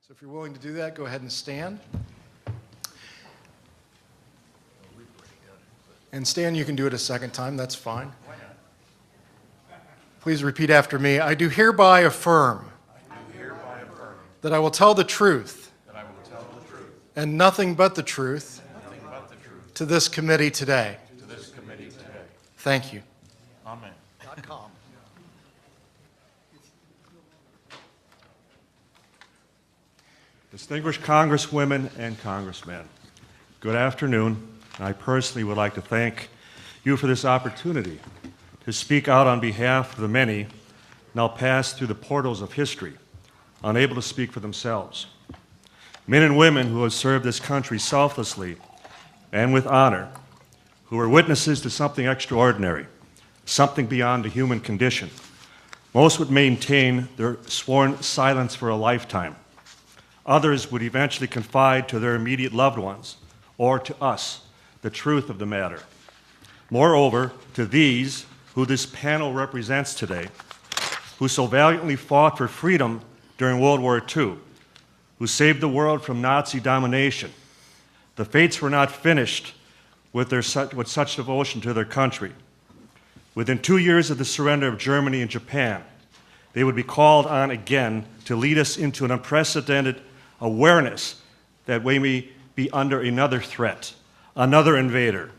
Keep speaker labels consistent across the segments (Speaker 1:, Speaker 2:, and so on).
Speaker 1: So if you're willing to do that, go ahead and stand. And Stan, you can do it a second time, that's fine. Please repeat after me. I do hereby affirm that I will tell the truth and nothing but the truth to this committee today. Thank you.
Speaker 2: Amen.
Speaker 1: .com.
Speaker 2: Distinguished Congresswomen and Congressmen, good afternoon. I personally would like to thank you for this opportunity to speak out on behalf of the many now passed through the portals of history, unable to speak for themselves. Men and women who have served this country selflessly and with honor, who are witnesses to something extraordinary, something beyond the human condition. Most would maintain their sworn silence for a lifetime. Others would eventually confide to their immediate loved ones or to us the truth of the matter. Moreover, to these who this panel represents today, who so valiantly fought for freedom during World War II, who saved the world from Nazi domination, the fates were not finished with such devotion to their country. Within 2 years of the surrender of Germany and Japan, they would be called on again to lead us into an unprecedented awareness that we may be under another threat, another invader.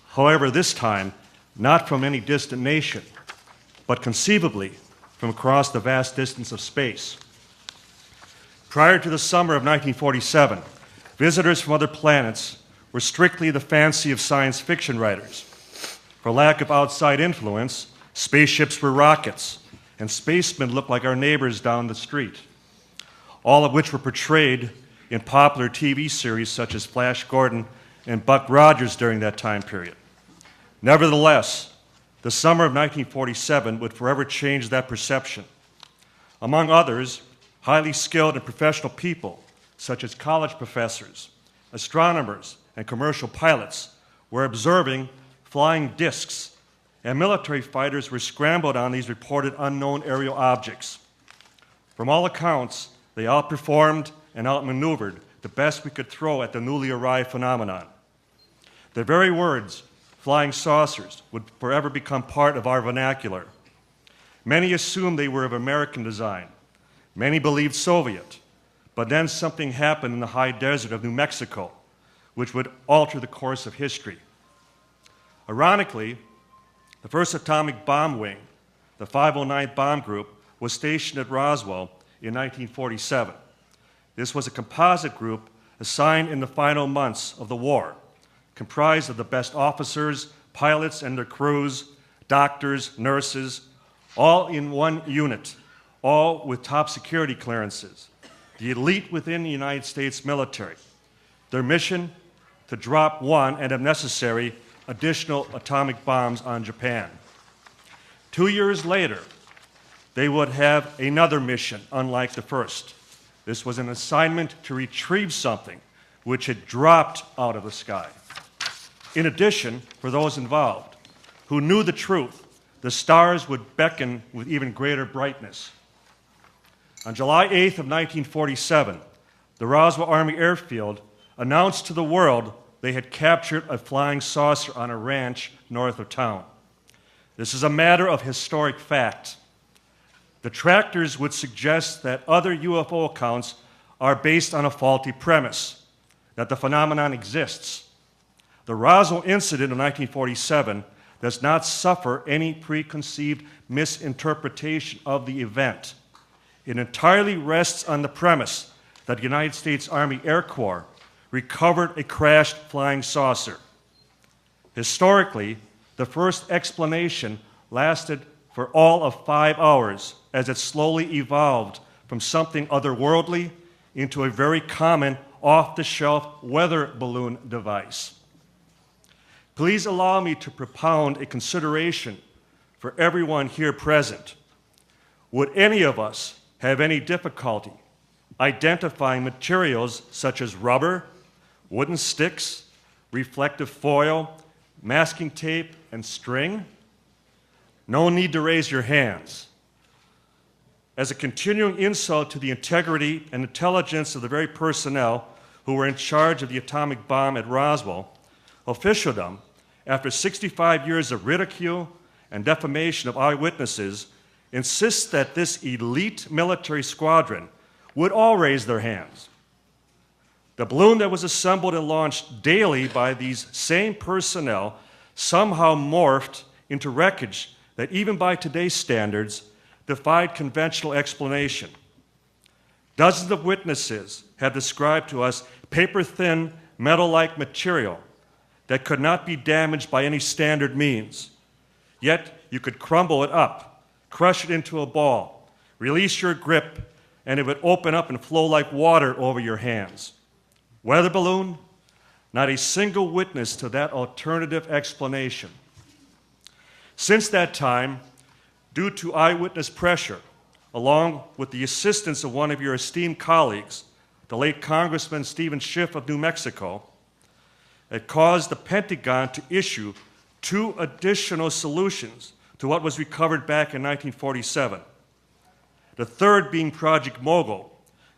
Speaker 2: However, this time, not from any distant nation, but conceivably from across the vast distance of space. Prior to the summer of 1947, visitors from other planets were strictly the fancy of science fiction writers. For lack of outside influence, spaceships were rockets, and spacemen looked like our neighbors down the street, all of which were portrayed in popular TV series such as Flash Gordon and Buck Rogers during that time period. Nevertheless, the summer of 1947 would forever change that perception. Among others, highly skilled and professional people, such as college professors, astronomers, and commercial pilots, were observing flying discs, and military fighters were scrambled on these reported unknown aerial objects. From all accounts, they outperformed and outmaneuvered the best we could throw at the newly arrived phenomenon. Their very words, flying saucers, would forever become part of our vernacular. Many assumed they were of American design. Many believed Soviet. But then something happened in the high desert of New Mexico, which would alter the course of history. Ironically, the first atomic bomb wing, the 509th Bomb Group, was stationed at Roswell in 1947. This was a composite group assigned in the final months of the war, comprised of the best officers, pilots and their crews, doctors, nurses, all in one unit, all with top security clearances, the elite within the United States military. Their mission, to drop one, and if necessary, additional atomic bombs on Japan. 2 years later, they would have another mission, unlike the first. This was an assignment to retrieve something which had dropped out of the sky. In addition, for those involved who knew the truth, the stars would beckon with even greater brightness. On July 8th of 1947, the Roswell Army Airfield announced to the world they had captured a flying saucer on a ranch north of town. This is a matter of historic fact. Detractors would suggest that other UFO accounts are based on a faulty premise, that the phenomenon exists. The Roswell incident of 1947 does not suffer any preconceived misinterpretation of the event. It entirely rests on the premise that the United States Army Air Corps recovered a crashed flying saucer. Historically, the first explanation lasted for all of 5 hours as it slowly evolved from something otherworldly into a very common off-the-shelf weather balloon device. Please allow me to propound a consideration for everyone here present. Would any of us have any difficulty identifying materials such as rubber, wooden sticks, reflective foil, masking tape, and string? No need to raise your hands. as a continuing insult to the integrity and intelligence of the very personnel who were in charge of the atomic bomb at Roswell, officialdom, after 65 years of ridicule and defamation of eyewitnesses, insists that this elite military squadron would all raise their hands. The balloon that was assembled and launched daily by these same personnel somehow morphed into wreckage that even by today's standards defied conventional explanation. Dozens of witnesses have described to us paper-thin, metal-like material that could not be damaged by any standard means. Yet you could crumble it up, crush it into a ball, release your grip, and it would open up and flow like water over your hands. Weather balloon? Not a single witness to that alternative explanation. Since that time, due to eyewitness pressure, along with the assistance of one of your esteemed colleagues, the late Congressman Stephen Schiff of New Mexico, it caused the Pentagon to issue 2 additional solutions to what was recovered back in 1947. The third being Project Mogul,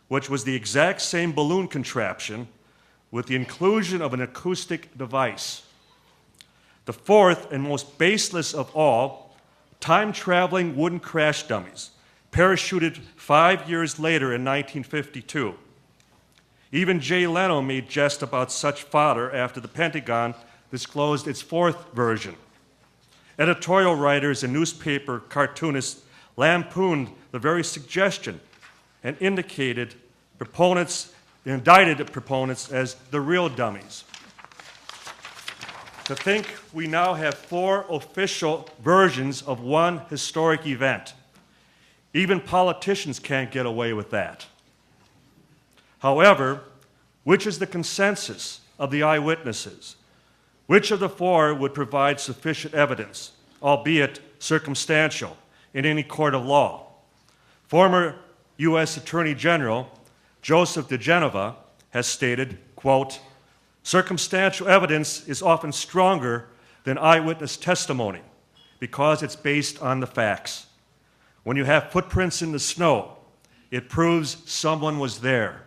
Speaker 2: which was the exact same balloon contraption with the inclusion of an acoustic device. The fourth and most baseless of all, time-traveling wooden crash dummies, parachuted 5 years later in 1952. Even Jay Leno made jest about such fodder after the Pentagon disclosed its fourth version. Editorial writers and newspaper cartoonists lampooned the very suggestion and indicted indicted proponents as the real dummies. To think we now have 4 official versions of one historic event. Even politicians can't get away with that. However, which is the consensus of the eyewitnesses? Which of the 4 would provide sufficient evidence, albeit circumstantial, in any court of law? Former U.S. Attorney General Joseph DeGenova has stated, quote, "Circumstantial evidence is often stronger than eyewitness testimony because it's based on the facts. When you have footprints in the snow, it proves someone was there."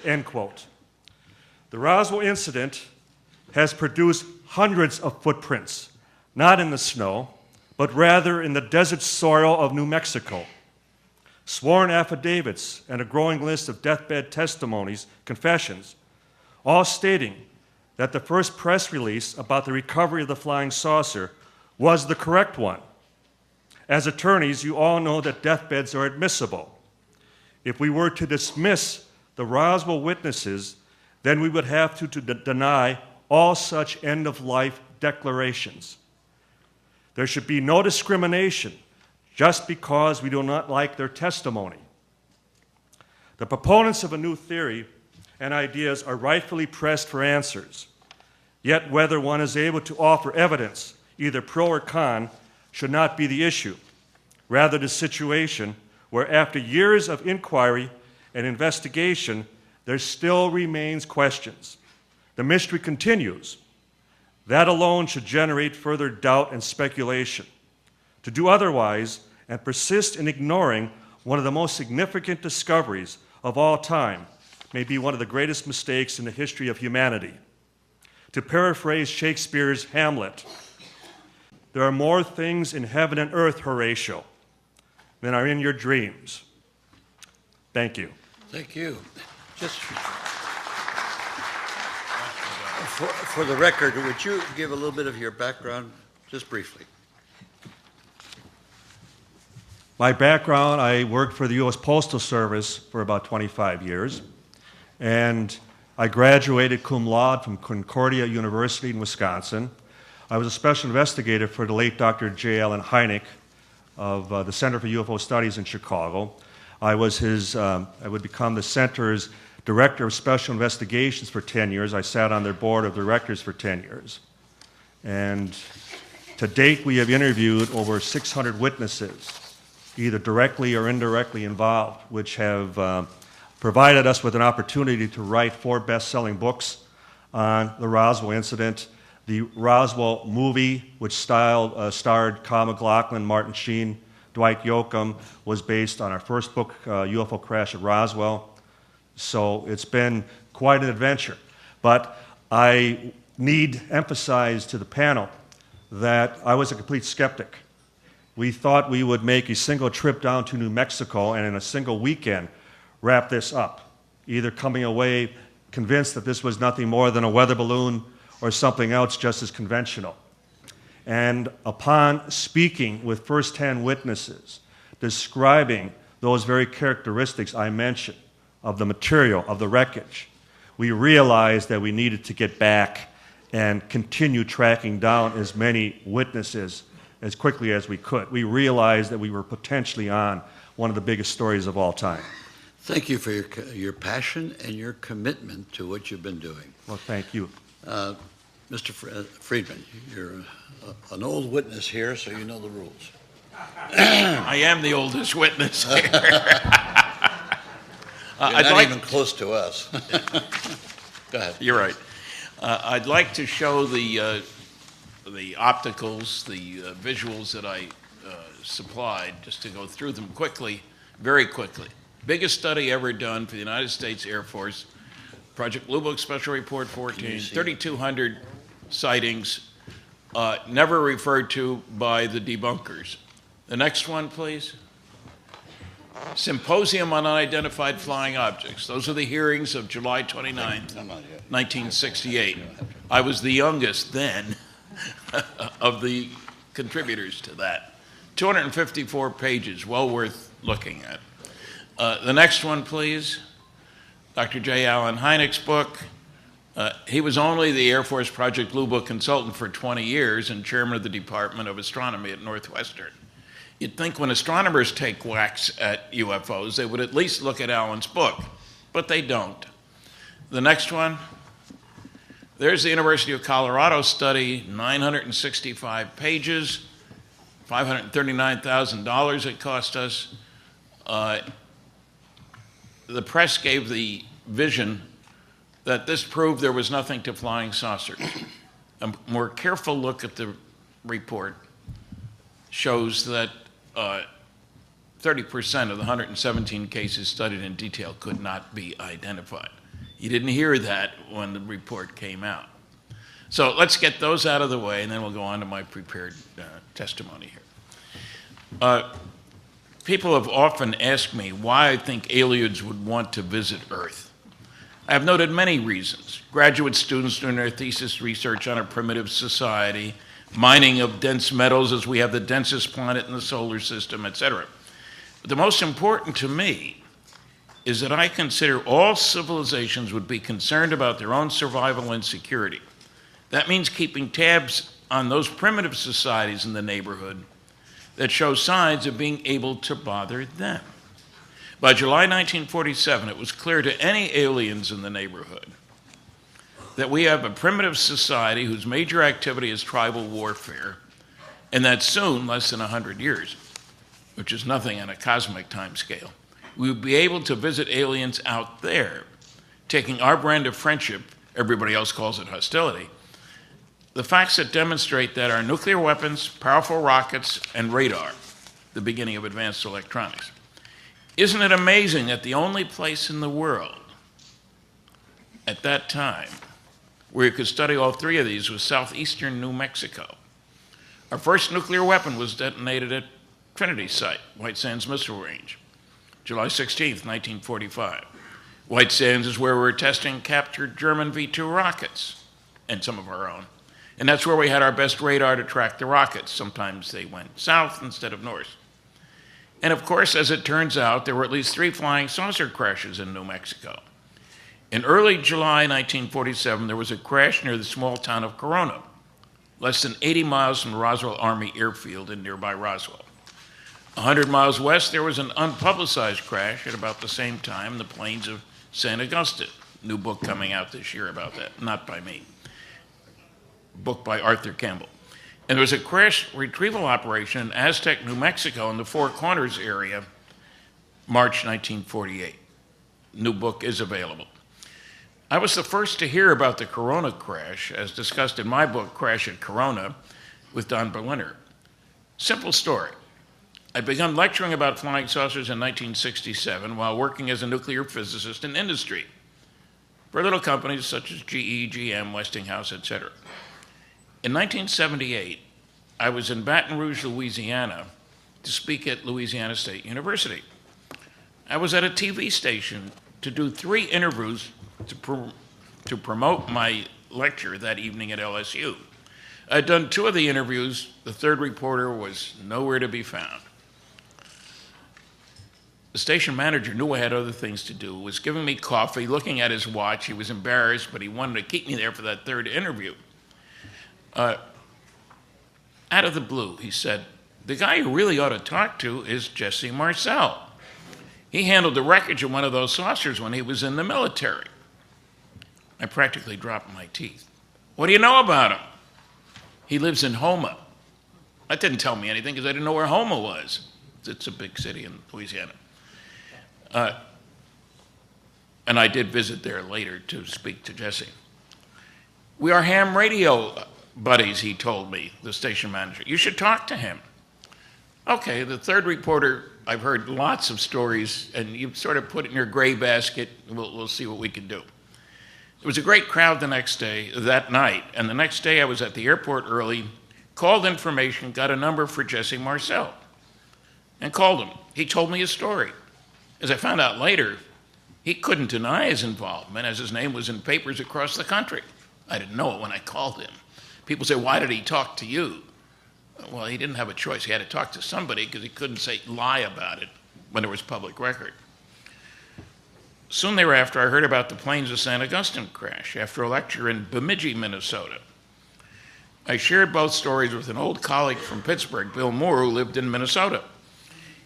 Speaker 2: End quote. The Roswell incident has produced hundreds of footprints, not in the snow, but rather in the desert soil of New Mexico. Sworn affidavits and a growing list of deathbed testimonies, confessions, all stating that the first press release about the recovery of the flying saucer was the correct one. As attorneys, you all know that deathbeds are admissible. If we were to dismiss the Roswell witnesses, then we would have to deny all such end-of-life declarations. There should be no discrimination just because we do not like their testimony. The proponents of a new theory and ideas are rightfully pressed for answers. Yet whether one is able to offer evidence, either pro or con, should not be the issue. Rather, the situation where after years of inquiry and investigation, there still remains questions. The mystery continues. That alone should generate further doubt and speculation. To do otherwise and persist in ignoring one of the most significant discoveries of all time may be one of the greatest mistakes in the history of humanity. To paraphrase Shakespeare's Hamlet, there are more things in heaven and earth, Horatio, than are in your dreams. Thank you.
Speaker 3: Thank you. Just for the record, would you give a little bit of your background, just briefly?
Speaker 2: My background, I worked for the U.S. Postal Service for about 25 years, and I graduated cum laude from Concordia University in Wisconsin. I was a special investigator for the late Dr. J. Allen Hynek of the Center for UFO Studies in Chicago. I would become the center's director of special investigations for 10 years. I sat on their board of directors for 10 years. And to date, we have interviewed over 600 witnesses, either directly or indirectly involved, which have provided us with an opportunity to write 4 best-selling books on the Roswell incident, the Roswell movie, which starred Kyle MacLachlan, Martin Sheen, Dwight Yoakam was based on our first book, UFO Crash at Roswell. So it's been quite an adventure. But I need emphasize to the panel that I was a complete skeptic. We thought we would make a single trip down to New Mexico and in a single weekend wrap this up, either coming away convinced that this was nothing more than a weather balloon or something else just as conventional. And upon speaking with first-hand witnesses, describing those very characteristics I mentioned of the material, of the wreckage, we realized that we needed to get back and continue tracking down as many witnesses as quickly as we could. We realized that we were potentially on one of the biggest stories of all time.
Speaker 3: Thank you for your passion and your commitment to what you've been doing.
Speaker 2: Well, thank you.
Speaker 3: Mr. Friedman, you're an old witness here, so you know the rules.
Speaker 4: I am the oldest witness here.
Speaker 3: You're not even close to us. Go ahead.
Speaker 4: You're right. I'd like to show the opticals, the visuals that I supplied, just to go through them quickly, very quickly. Biggest study ever done for the United States Air Force, Project Blue Book Special Report 14, 3,200 sightings, never referred to by the debunkers. The next one, please. Symposium on Unidentified Flying Objects. Those are the hearings of July 29th, 1968. I was the youngest then of the contributors to that. 254 pages, well worth looking at. The next one, please. Dr. J. Allen Hynek's book. He was only the Air Force Project Blue Book consultant for 20 years and chairman of the Department of Astronomy at Northwestern. You'd think when astronomers take whacks at UFOs, they would at least look at Allen's book, but they don't. The next one. There's the University of Colorado study, 965 pages, $539,000 it cost us. The press gave the vision that this proved there was nothing to flying saucers. A more careful look at the report shows that 30% of the 117 cases studied in detail could not be identified. You didn't hear that when the report came out. So let's get those out of the way, and then we'll go on to my prepared testimony here. People have often asked me why I think aliens would want to visit Earth. I have noted many reasons. Graduate students doing their thesis research on a primitive society, mining of dense metals as we have the densest planet in the solar system, etc. But the most important to me is that I consider all civilizations would be concerned about their own survival and security. That means keeping tabs on those primitive societies in the neighborhood that show signs of being able to bother them. By July 1947, it was clear to any aliens in the neighborhood that we have a primitive society whose major activity is tribal warfare, and that soon, less than 100 years, which is nothing on a cosmic time scale, we would be able to visit aliens out there, taking our brand of friendship, everybody else calls it hostility, the facts that demonstrate that our nuclear weapons, powerful rockets, and radar, the beginning of advanced electronics. Isn't it amazing that the only place in the world at that time where you could study all three of these was southeastern New Mexico? Our first nuclear weapon was detonated at Trinity Site, White Sands Missile Range, July 16th, 1945. White Sands is where we were testing captured German V-2 rockets, and some of our own. And that's where we had our best radar to track the rockets. Sometimes they went south instead of north. And of course, as it turns out, there were at least 3 flying saucer crashes in New Mexico. In early July 1947, there was a crash near the small town of Corona, less than 80 miles from the Roswell Army Airfield in nearby Roswell. 100 miles west, there was an unpublicized crash at about the same time in the plains of St. Augustine. New book coming out this year about that, not by me. Book by Arthur Campbell. And there was a crash retrieval operation in Aztec, New Mexico in the Four Corners area, March 1948. New book is available. I was the first to hear about the Corona crash, as discussed in my book, Crash at Corona, with Don Berliner. Simple story. I'd begun lecturing about flying saucers in 1967 while working as a nuclear physicist in industry for little companies such as GE, GM, Westinghouse, etc. In 1978, I was in Baton Rouge, Louisiana, to speak at Louisiana State University. I was at a TV station to do 3 interviews to promote my lecture that evening at LSU. I'd done 2 of the interviews. The 3rd reporter was nowhere to be found. The station manager knew I had other things to do, was giving me coffee, looking at his watch. He was embarrassed, but he wanted to keep me there for that 3rd interview. Out of the blue, he said, "The guy you really ought to talk to is Jesse Marcel. He handled the wreckage of one of those saucers when he was in the military." I practically dropped my teeth. "What do you know about him?" "He lives in Houma." That didn't tell me anything because I didn't know where Houma was. It's a big city in Louisiana. And I did visit there later to speak to Jesse. "We are ham radio buddies," he told me, the station manager. "You should talk to him." Okay, the 3rd reporter, I've heard lots of stories, and you sort of put it in your gray basket. We'll see what we can do. There was a great crowd that night, and the next day I was at the airport early, called information, got a number for Jesse Marcel, and called him. He told me his story. As I found out later, he couldn't deny his involvement, as his name was in papers across the country. I didn't know it when I called him. People say, "Why did he talk to you?" Well, he didn't have a choice. He had to talk to somebody because he couldn't lie about it when there was public record. Soon thereafter, I heard about the planes of St. Augustine crash after a lecture in Bemidji, Minnesota. I shared both stories with an old colleague from Pittsburgh, Bill Moore, who lived in Minnesota.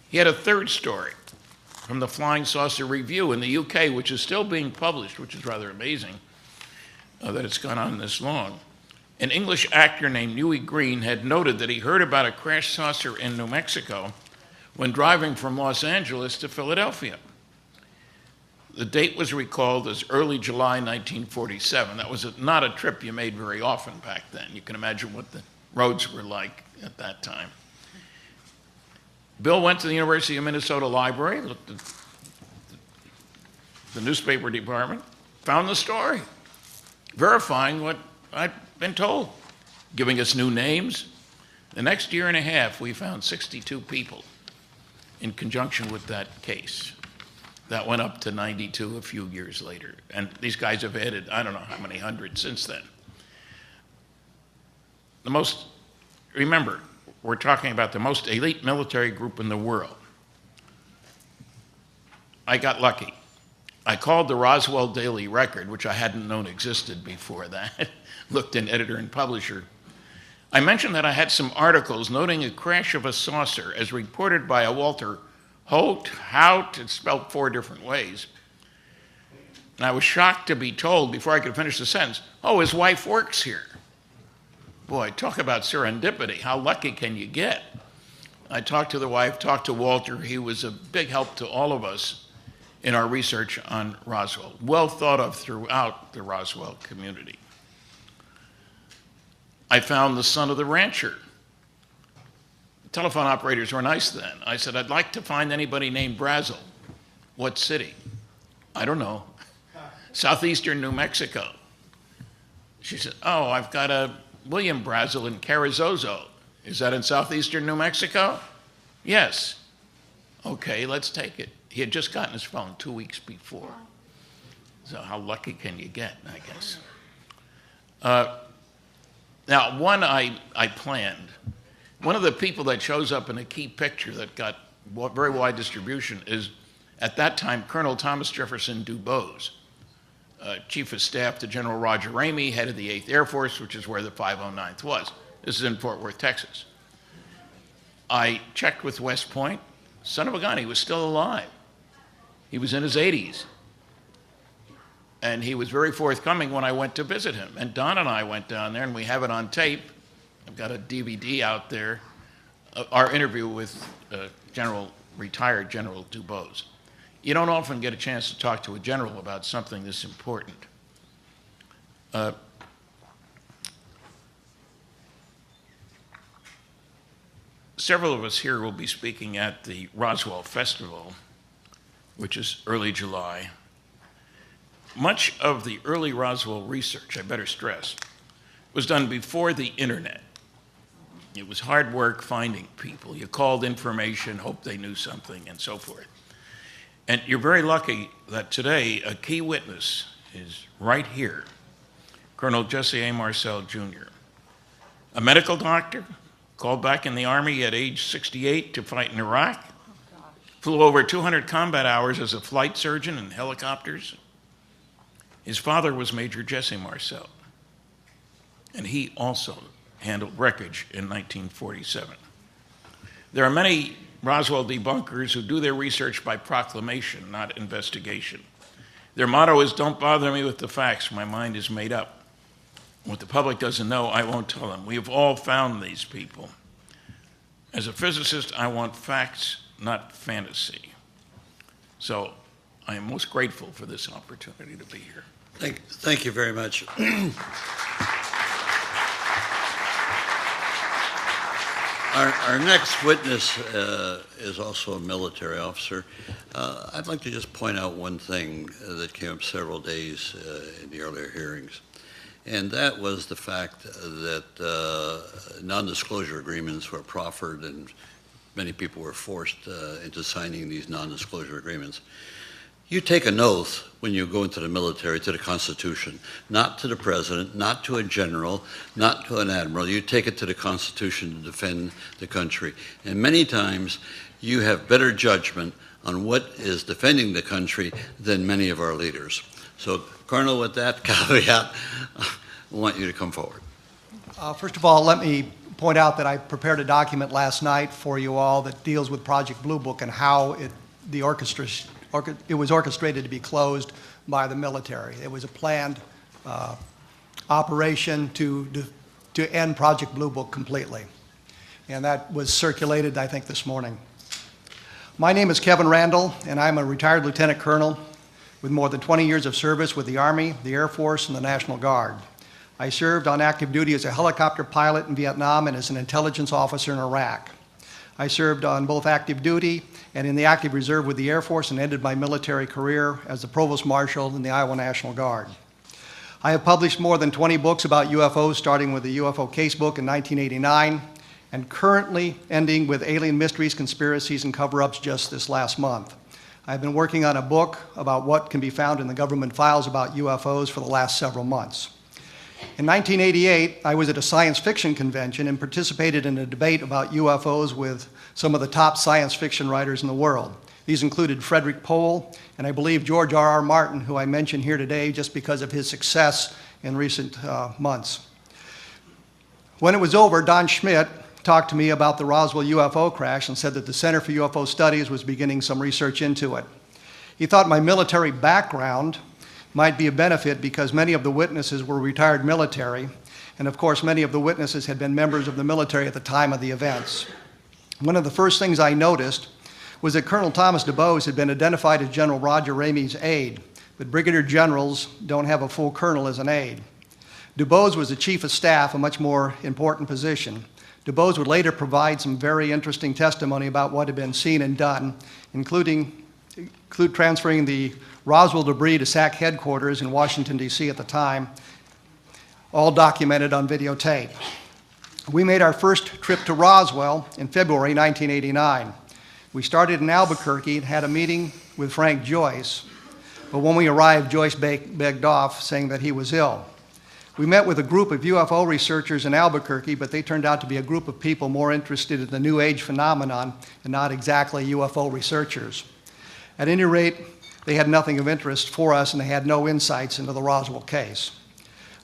Speaker 4: He had a 3rd story from the Flying Saucer Review in the UK, which is still being published, which is rather amazing that it's gone on this long. An English actor named Huey Green had noted that he heard about a crashed saucer in New Mexico when driving from Los Angeles to Philadelphia. The date was recalled as early July 1947. That was not a trip you made very often back then. You can imagine what the roads were like at that time. Bill went to the University of Minnesota Library, looked at the newspaper department, found the story, verifying what I'd been told, giving us new names. The next year and a half, we found 62 people in conjunction with that case. That went up to 92 a few years later. And these guys have added, I don't know how many hundred since then. Remember, we're talking about the most elite military group in the world. I got lucky. I called the Roswell Daily Record, which I hadn't known existed before that, looked in editor and publisher. I mentioned that I had some articles noting a crash of a saucer as reported by a Walter Hout, it's spelled 4 different ways. And I was shocked to be told, before I could finish the sentence, "Oh, his wife works here." Boy, talk about serendipity. How lucky can you get? I talked to the wife, talked to Walter. He was a big help to all of us in our research on Roswell, well thought of throughout the Roswell community. I found the son of the rancher. Telephone operators were nice then. I said, "I'd like to find anybody named Brazel." "What city?" "I don't know." "Southeastern New Mexico." She said, "Oh, I've got a William Brazel in Carrizozo." "Is that in southeastern New Mexico?" "Yes." "Okay, let's take it." He had just gotten his phone 2 weeks before. So how lucky can you get, I guess? Now, one I planned. One of the people that shows up in a key picture that got very wide distribution is, at that time, Colonel Thomas Jefferson Dubose, Chief of Staff to General Roger Ramey, head of the 8th Air Force, which is where the 509th was. This is in Fort Worth, Texas. I checked with West Point. Son of a gun, he was still alive. He was in his 80s. And he was very forthcoming when I went to visit him. And Don and I went down there, and we have it on tape. I've got a DVD out there, our interview with retired General Dubose. You don't often get a chance to talk to a general about something this important. several of us here will be speaking at the Roswell Festival, which is early July. Much of the early Roswell research, I better stress, was done before the internet. It was hard work finding people. You called information, hoped they knew something, and so forth. And you're very lucky that today a key witness is right here, Colonel Jesse A. Marcel, Jr., a medical doctor, called back in the Army at age 68 to fight in Iraq, flew over 200 combat hours as a flight surgeon in helicopters. His father was Major Jesse Marcel, and he also handled wreckage in 1947. There are many Roswell debunkers who do their research by proclamation, not investigation. Their motto is, "Don't bother me with the facts, my mind is made up. What the public doesn't know, I won't tell them." We have all found these people. As a physicist, I want facts, not fantasy. So I am most grateful for this opportunity to be here.
Speaker 3: Thank you very much. Our next witness is also a military officer. I'd like to just point out one thing that came up several days in the earlier hearings, and that was the fact that non-disclosure agreements were proffered and many people were forced into signing these non-disclosure agreements. You take an oath when you go into the military to the Constitution, not to the president, not to a general, not to an admiral. You take it to the Constitution to defend the country. And many times you have better judgment on what is defending the country than many of our leaders. So, Colonel, with that caveat, I want you to come forward.
Speaker 5: First of all, let me point out that I prepared a document last night for you all that deals with Project Blue Book and how it was orchestrated to be closed by the military. It was a planned operation to end Project Blue Book completely. And that was circulated, I think, this morning. My name is Kevin Randall, and I'm a retired lieutenant colonel with more than 20 years of service with the Army, the Air Force, and the National Guard. I served on active duty as a helicopter pilot in Vietnam and as an intelligence officer in Iraq. I served on both active duty and in the active reserve with the Air Force and ended my military career as the Provost Marshal in the Iowa National Guard. I have published more than 20 books about UFOs, starting with the UFO Casebook in 1989 and currently ending with Alien Mysteries, Conspiracies, and Cover-Ups just this last month. I've been working on a book about what can be found in the government files about UFOs for the last several months. In 1988, I was at a science fiction convention and participated in a debate about UFOs with some of the top science fiction writers in the world. These included Frederick Pohl and I believe George R.R. Martin, who I mention here today just because of his success in recent months. When it was over, Don Schmitt talked to me about the Roswell UFO crash and said that the Center for UFO Studies was beginning some research into it. He thought my military background might be a benefit because many of the witnesses were retired military, and of course many of the witnesses had been members of the military at the time of the events. One of the first things I noticed was that Colonel Thomas DuBose had been identified as General Roger Ramey's aide, but brigadier generals don't have a full colonel as an aide. DuBose was the chief of staff, a much more important position. DuBose would later provide some very interesting testimony about what had been seen and done, include transferring the Roswell debris to SAC headquarters in Washington, D.C. at the time, all documented on videotape. We made our first trip to Roswell in February 1989. We started in Albuquerque and had a meeting with Frank Joyce, but when we arrived, Joyce begged off, saying that he was ill. We met with a group of UFO researchers in Albuquerque, but they turned out to be a group of people more interested in the New Age phenomenon and not exactly UFO researchers. At any rate, they had nothing of interest for us and they had no insights into the Roswell case.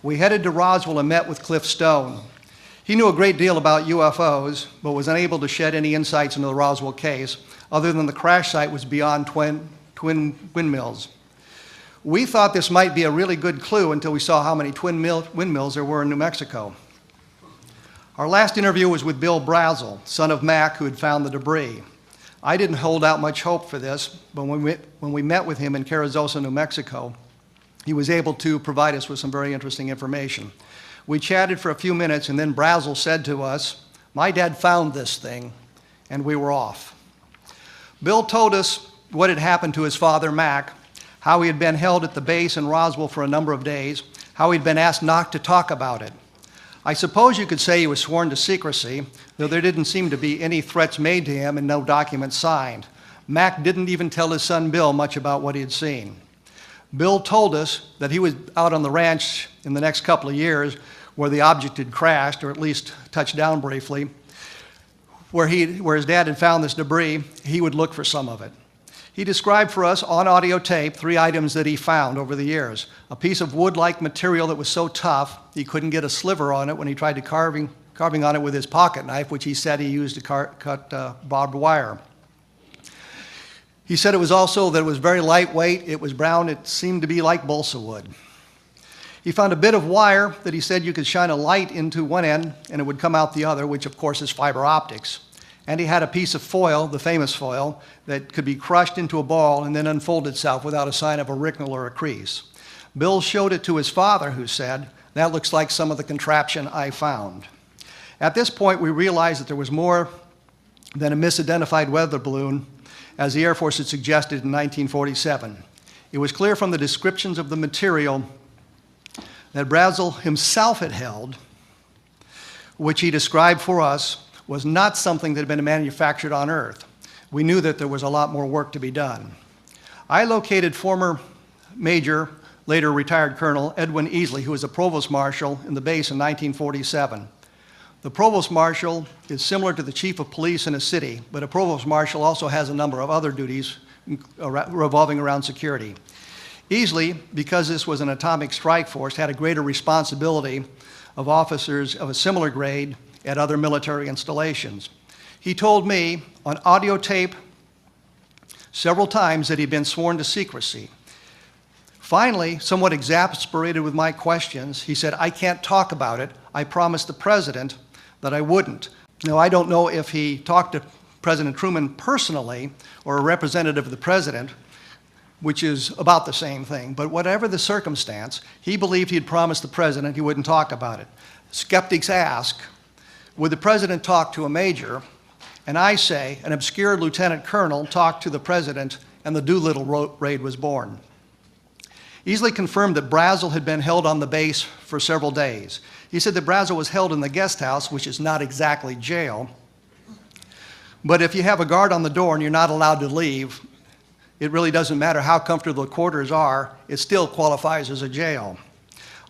Speaker 5: We headed to Roswell and met with Cliff Stone. He knew a great deal about UFOs, but was unable to shed any insights into the Roswell case, other than the crash site was beyond twin windmills. We thought this might be a really good clue until we saw how many windmills there were in New Mexico. Our last interview was with Bill Brazel, son of Mac, who had found the debris. I didn't hold out much hope for this, but when we met with him in Carrizosa, New Mexico, he was able to provide us with some very interesting information. We chatted for a few minutes, and then Brazel said to us, "My dad found this thing. and we were off. Bill told us what had happened to his father, Mac, how he had been held at the base in Roswell for a number of days, how he'd been asked not to talk about it. I suppose you could say he was sworn to secrecy, though there didn't seem to be any threats made to him and no documents signed. Mac didn't even tell his son Bill much about what he had seen. Bill told us that he was out on the ranch in the next couple of years where the object had crashed, or at least touched down briefly, where his dad had found this debris. He would look for some of it. He described for us on audio tape 3 items that he found over the years. A piece of wood-like material that was so tough he couldn't get a sliver on it when he tried to carving on it with his pocket knife, which he said he used to cut barbed wire. He said it was also that it was very lightweight, it was brown, it seemed to be like balsa wood. He found a bit of wire that he said you could shine a light into one end and it would come out the other, which of course is fiber optics. And he had a piece of foil, the famous foil, that could be crushed into a ball and then unfold itself without a sign of a wrinkle or a crease. Bill showed it to his father, who said, "That looks like some of the contraption I found." At this point, we realized that there was more than a misidentified weather balloon, as the Air Force had suggested in 1947. It was clear from the descriptions of the material that Brazel himself had held, which he described for us, was not something that had been manufactured on Earth. We knew that there was a lot more work to be done. I located former Major, later retired Colonel, Edwin Easley, who was a Provost Marshal in the base in 1947. The Provost Marshal is similar to the Chief of Police in a city, but a Provost Marshal also has a number of other duties revolving around security. Easley, because this was an atomic strike force, had a greater responsibility of officers of a similar grade at other military installations. He told me on audio tape several times that he'd been sworn to secrecy. Finally, somewhat exasperated with my questions, he said, "I can't talk about it. I promised the president that I wouldn't." Now, I don't know if he talked to President Truman personally or a representative of the president, which is about the same thing, but whatever the circumstance, he believed he had promised the president he wouldn't talk about it. Skeptics ask, would the president talk to a major? And I say, an obscure lieutenant colonel talked to the president and the Doolittle raid was born. Easley confirmed that Brazel had been held on the base for several days. He said that Brazel was held in the guest house, which is not exactly jail, but if you have a guard on the door and you're not allowed to leave, it really doesn't matter how comfortable the quarters are, it still qualifies as a jail.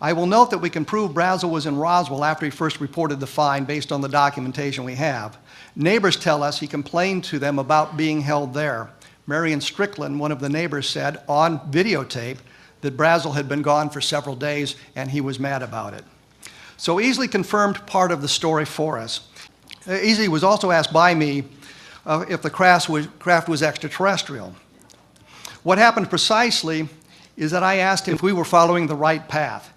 Speaker 5: I will note that we can prove Brazel was in Roswell after he first reported the find based on the documentation we have. Neighbors tell us he complained to them about being held there. Marion Strickland, one of the neighbors, said on videotape that Brazel had been gone for several days and he was mad about it. So Easley confirmed part of the story for us. Easley was also asked by me if the craft was extraterrestrial. What happened precisely is that I asked him if we were following the right path.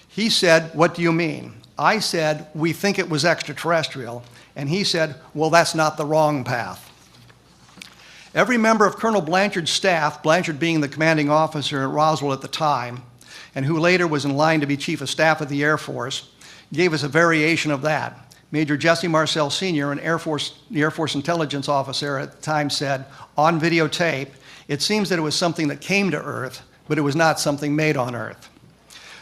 Speaker 5: He said, "What do you mean?" I said, "We think it was extraterrestrial." And he said, "Well, that's not the wrong path." Every member of Colonel Blanchard's staff, Blanchard being the commanding officer at Roswell at the time, and who later was in line to be Chief of Staff of the Air Force, gave us a variation of that. Major Jesse Marcel Sr., the Air Force intelligence officer at the time, said, on videotape, "It seems that it was something that came to Earth, but it was not something made on Earth."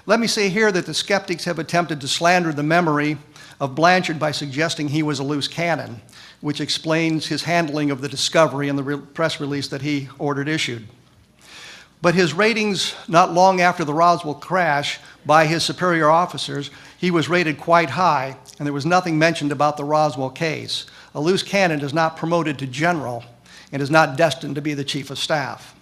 Speaker 5: Let me say here that the skeptics have attempted to slander the memory of Blanchard by suggesting he was a loose cannon, which explains his handling of the discovery in the press release that he ordered issued. But his ratings, not long after the Roswell crash, by his superior officers, he was rated quite high, and there was nothing mentioned about the Roswell case. A loose cannon is not promoted to general and is not destined to be the Chief of Staff.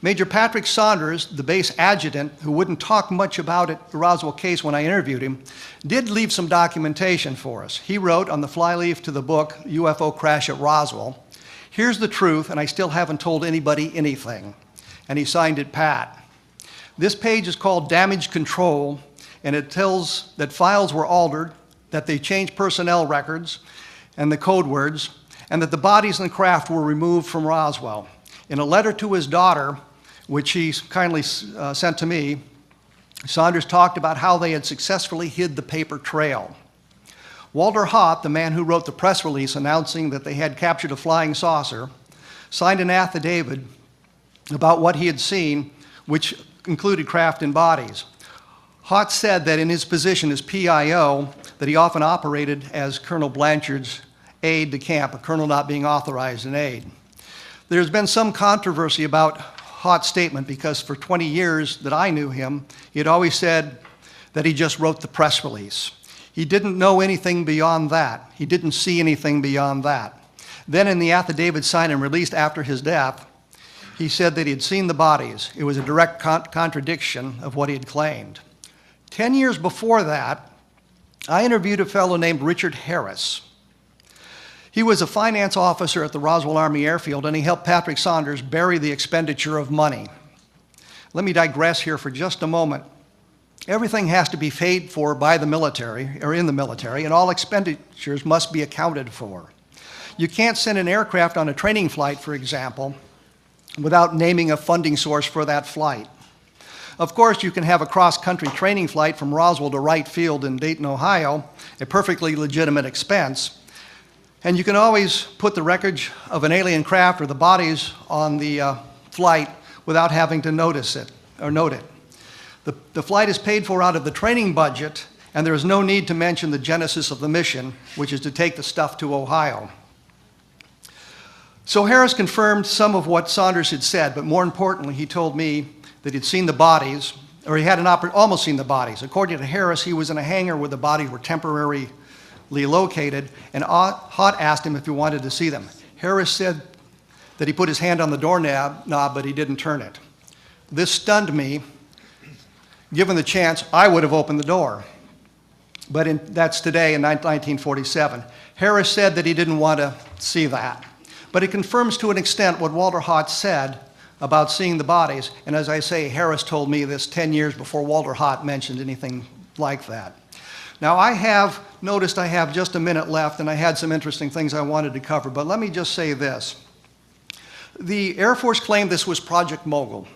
Speaker 5: Major Patrick Saunders, the base adjutant, who wouldn't talk much about it, the Roswell case when I interviewed him, did leave some documentation for us. He wrote on the flyleaf to the book, UFO Crash at Roswell, "Here's the truth, and I still haven't told anybody anything." And he signed it Pat. This page is called Damage Control, and it tells that files were altered, that they changed personnel records and the code words, and that the bodies and craft were removed from Roswell. In a letter to his daughter, which he kindly sent to me, Saunders talked about how they had successfully hid the paper trail. Walter Haut, the man who wrote the press release announcing that they had captured a flying saucer, signed an affidavit about what he had seen, which included craft and bodies. Haut said that in his position as PIO, that he often operated as Colonel Blanchard's aide de camp, a colonel not being authorized an aide. There's been some controversy about Haut's statement because for 20 years that I knew him, he had always said that he just wrote the press release. He didn't know anything beyond that. He didn't see anything beyond that. Then in the affidavit signed and released after his death, he said that he had seen the bodies. It was a direct contradiction of what he had claimed. 10 years before that, I interviewed a fellow named Richard Harris. He was a finance officer at the Roswell Army Airfield, and he helped Patrick Saunders bury the expenditure of money. Let me digress here for just a moment. Everything has to be paid for by the military, or in the military, and all expenditures must be accounted for. You can't send an aircraft on a training flight, for example, without naming a funding source for that flight. Of course, you can have a cross-country training flight from Roswell to Wright Field in Dayton, Ohio, a perfectly legitimate expense. And you can always put the wreckage of an alien craft or the bodies on the flight without having to notice it or note it. The flight is paid for out of the training budget, and there is no need to mention the genesis of the mission, which is to take the stuff to Ohio. So Harris confirmed some of what Saunders had said, but more importantly, he told me that he'd seen the bodies, or he had almost seen the bodies. According to Harris, he was in a hangar where the bodies were temporarily located, and Haut asked him if he wanted to see them. Harris said that he put his hand on the doorknob, but he didn't turn it. This stunned me. Given the chance, I would have opened the door. But that's today in 1947. Harris said that he didn't want to see that. But it confirms to an extent what Walter Haut said about seeing the bodies. And as I say, Harris told me this 10 years before Walter Haut mentioned anything like that. Now, I have noticed I have just a minute left, and I had some interesting things I wanted to cover. But let me just say this. The Air Force claimed this was Project Mogul.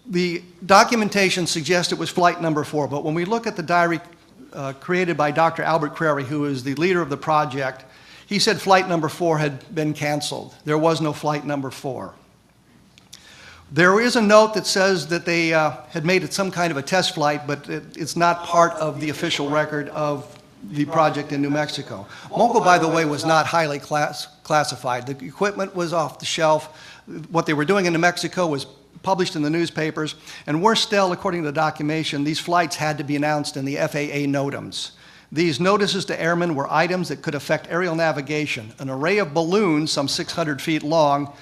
Speaker 5: The documentation suggests it was flight number 4, but when we look at the diary created by Dr. Albert Crary, who is the leader of the project, he said flight number 4 had been canceled. There was no flight number 4. There is a note that says that they had made it some kind of a test flight, but it's not part of the official record of the project in New Mexico. Mogul, by the way, was not highly classified. The equipment was off the shelf. What they were doing in New Mexico was published in the newspapers, and worse still, according to the documentation, these flights had to be announced in the FAA NOTAMs. These notices to airmen were items that could affect aerial navigation. An array of balloons, some 600 feet long,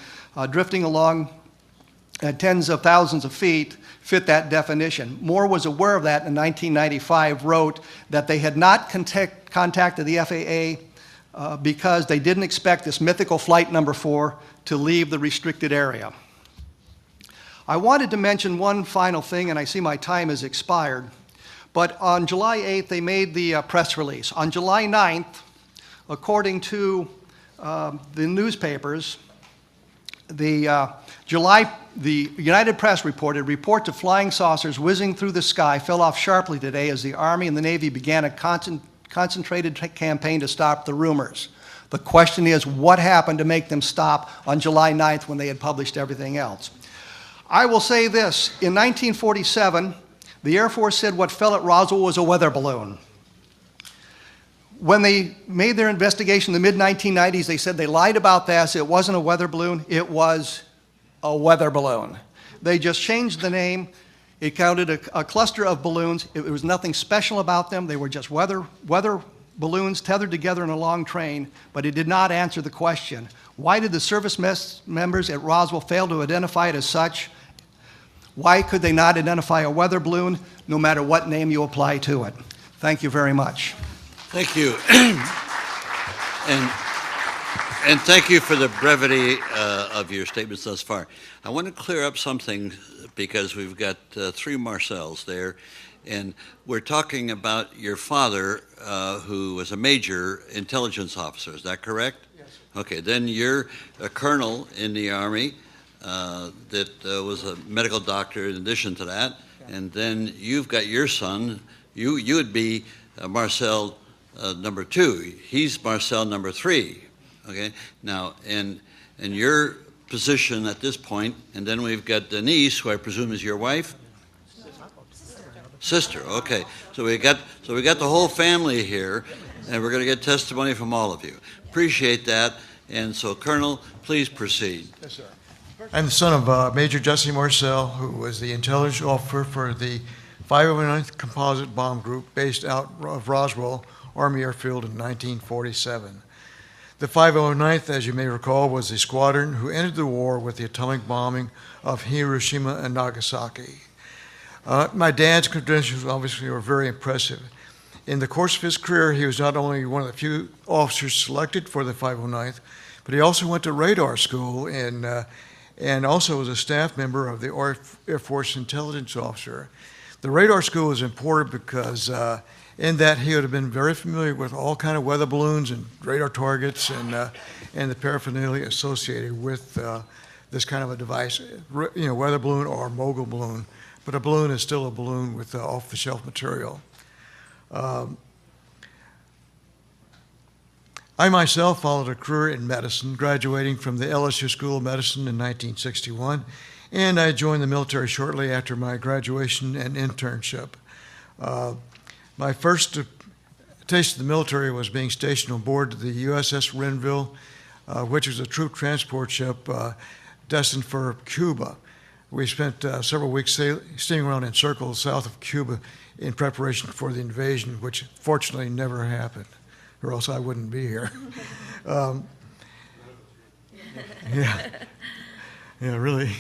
Speaker 5: drifting along at tens of thousands of feet, fit that definition. Moore was aware of that in 1995, wrote that they had not contacted the FAA because they didn't expect this mythical flight number 4 to leave the restricted area. I wanted to mention one final thing, and I see my time has expired, but on July 8th, they made the press release. On July 9th, according to the newspapers, the United Press reported, reports of flying saucers whizzing through the sky fell off sharply today as the Army and the Navy began a concentrated campaign to stop the rumors. The question is, what happened to make them stop on July 9th when they had published everything else? I will say this, in 1947, the Air Force said what fell at Roswell was a weather balloon. When they made their investigation in the mid-1990s, they said they lied about this. It wasn't a weather balloon, it was a weather balloon. They just changed the name. It counted a cluster of balloons. It was nothing special about them. They were just weather balloons tethered together in a long train, but it did not answer the question. Why did the service members at Roswell fail to identify it as such? Why could they not identify a weather balloon, no matter what name you apply to it? Thank you very much.
Speaker 3: Thank you. And thank you for the brevity of your statements thus far. I want to clear up something because we've got 3 Marcells there, and we're talking about your father, who was a major intelligence officer. Is that correct?
Speaker 5: Yes.
Speaker 3: Okay, then you're a colonel in the Army that was a medical doctor in addition to that, and then you've got your son. You would be Marcel number 2. He's Marcel number 3. Okay. Now, and your position at this point, and then we've got Denise, who I presume is your wife. Sister. Okay. So we got the whole family here, and we're going to get testimony from all of you. Appreciate that. And so, Colonel, please proceed.
Speaker 6: Yes, sir. I'm the son of Major Jesse Marcel, who was the intelligence officer for the 509th Composite Bomb Group based out of Roswell Army Airfield in 1947. The 509th, as you may recall, was the squadron who entered the war with the atomic bombing of Hiroshima and Nagasaki. My dad's credentials obviously were very impressive. In the course of his career, he was not only one of the few officers selected for the 509th, but he also went to radar school and also was a staff member of the Air Force intelligence officer. The radar school was important because in that he would have been very familiar with all kind of weather balloons and radar targets and the paraphernalia associated with this kind of a device, weather balloon or mogul balloon. But a balloon is still a balloon with off-the-shelf material. I myself followed a career in medicine, graduating from the LSU School of Medicine in 1961, and I joined the military shortly after my graduation and internship. My first taste of the military was being stationed on board the USS Renville, which was a troop transport ship destined for Cuba. We spent several weeks sailing around in circles south of Cuba in preparation for the invasion, which fortunately never happened, or else I wouldn't be here. Yeah, really.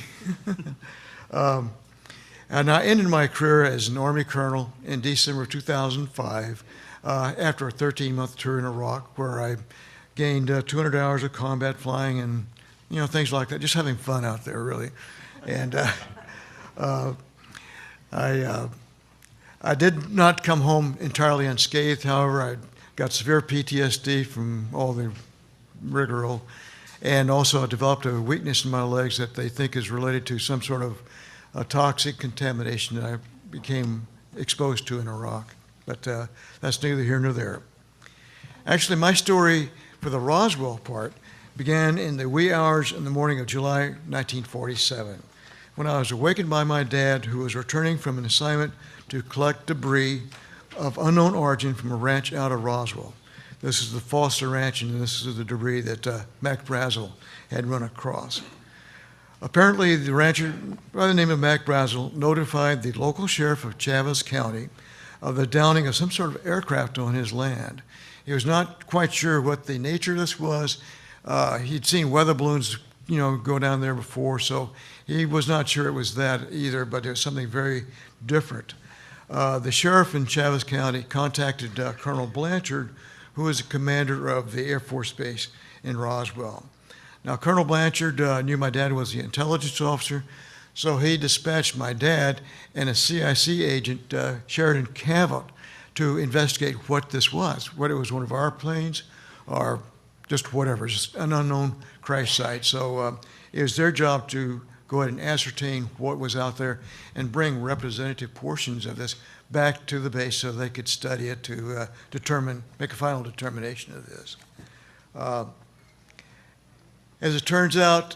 Speaker 6: And I ended my career as an Army colonel in December of 2005 after a 13-month tour in Iraq, where I gained 200 hours of combat flying and things like that, just having fun out there, really. And I did not come home entirely unscathed. However, I got severe PTSD from all the rigmarole, and also I developed a weakness in my legs that they think is related to some sort of toxic contamination that I became exposed to in Iraq. But that's neither here nor there. Actually, my story for the Roswell part began in the wee hours in the morning of July 1947, when I was awakened by my dad, who was returning from an assignment to collect debris of unknown origin from a ranch out of Roswell. This is the Foster Ranch, and this is the debris that Mac Brazel had run across. Apparently, the rancher by the name of Mac Brazel notified the local sheriff of Chavez County of the downing of some sort of aircraft on his land. He was not quite sure what the nature of this was. He'd seen weather balloons, go down there before, so he was not sure it was that either, but it was something very different. The sheriff in Chavez County contacted Colonel Blanchard, who was the commander of the Air Force Base in Roswell. Now, Colonel Blanchard knew my dad was the intelligence officer, so he dispatched my dad and a CIC agent, Sheridan Cavett, to investigate what this was, whether it was one of our planes or just whatever, just an unknown crash site. So it was their job to go ahead and ascertain what was out there and bring representative portions of this back to the base so they could study it to make a final determination of this. As it turns out,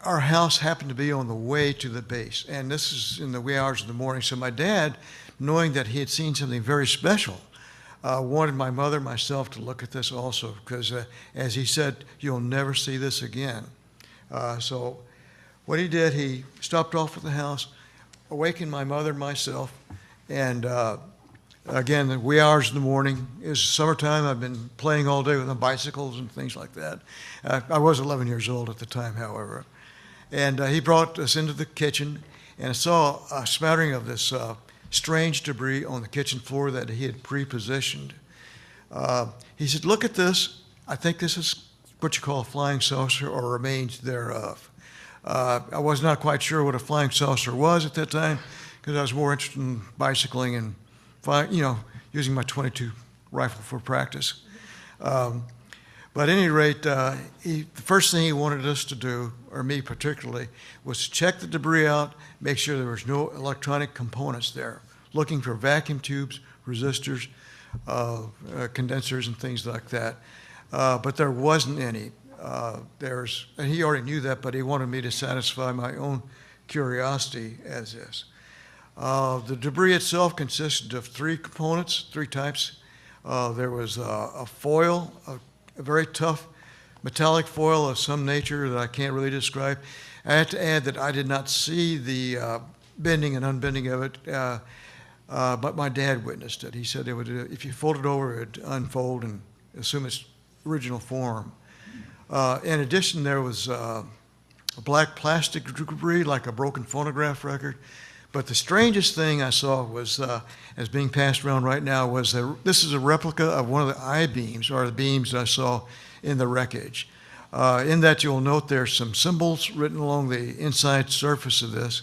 Speaker 6: our house happened to be on the way to the base, and this is in the wee hours of the morning. So my dad, knowing that he had seen something very special, wanted my mother and myself to look at this also, because as he said, you'll never see this again. So what he did, he stopped off at the house, awakened my mother and myself, and again, the wee hours of the morning. It was summertime. I've been playing all day with the bicycles and things like that. I was 11 years old at the time, however. And he brought us into the kitchen, and I saw a smattering of this strange debris on the kitchen floor that he had pre-positioned. He said, "Look at this. I think this is what you call a flying saucer or remains thereof." I was not quite sure what a flying saucer was at that time, because I was more interested in bicycling and using my .22 rifle for practice. But at any rate, the first thing he wanted us to do, or me particularly, was to check the debris out, make sure there was no electronic components there, looking for vacuum tubes, resistors, condensers and things like that. But there wasn't any. And he already knew that, but he wanted me to satisfy my own curiosity as is. The debris itself consisted of three components, three types. There was a foil, a very tough metallic foil of some nature that I can't really describe. I have to add that I did not see the bending and unbending of it, but my dad witnessed it. He said it would, if you fold it over, it would unfold and assume its original form. In addition, there was a black plastic debris, like a broken phonograph record. But the strangest thing I saw was, as being passed around right now, was this is a replica of one of the I-beams, or the beams I saw in the wreckage. In that, you'll note there's some symbols written along the inside surface of this,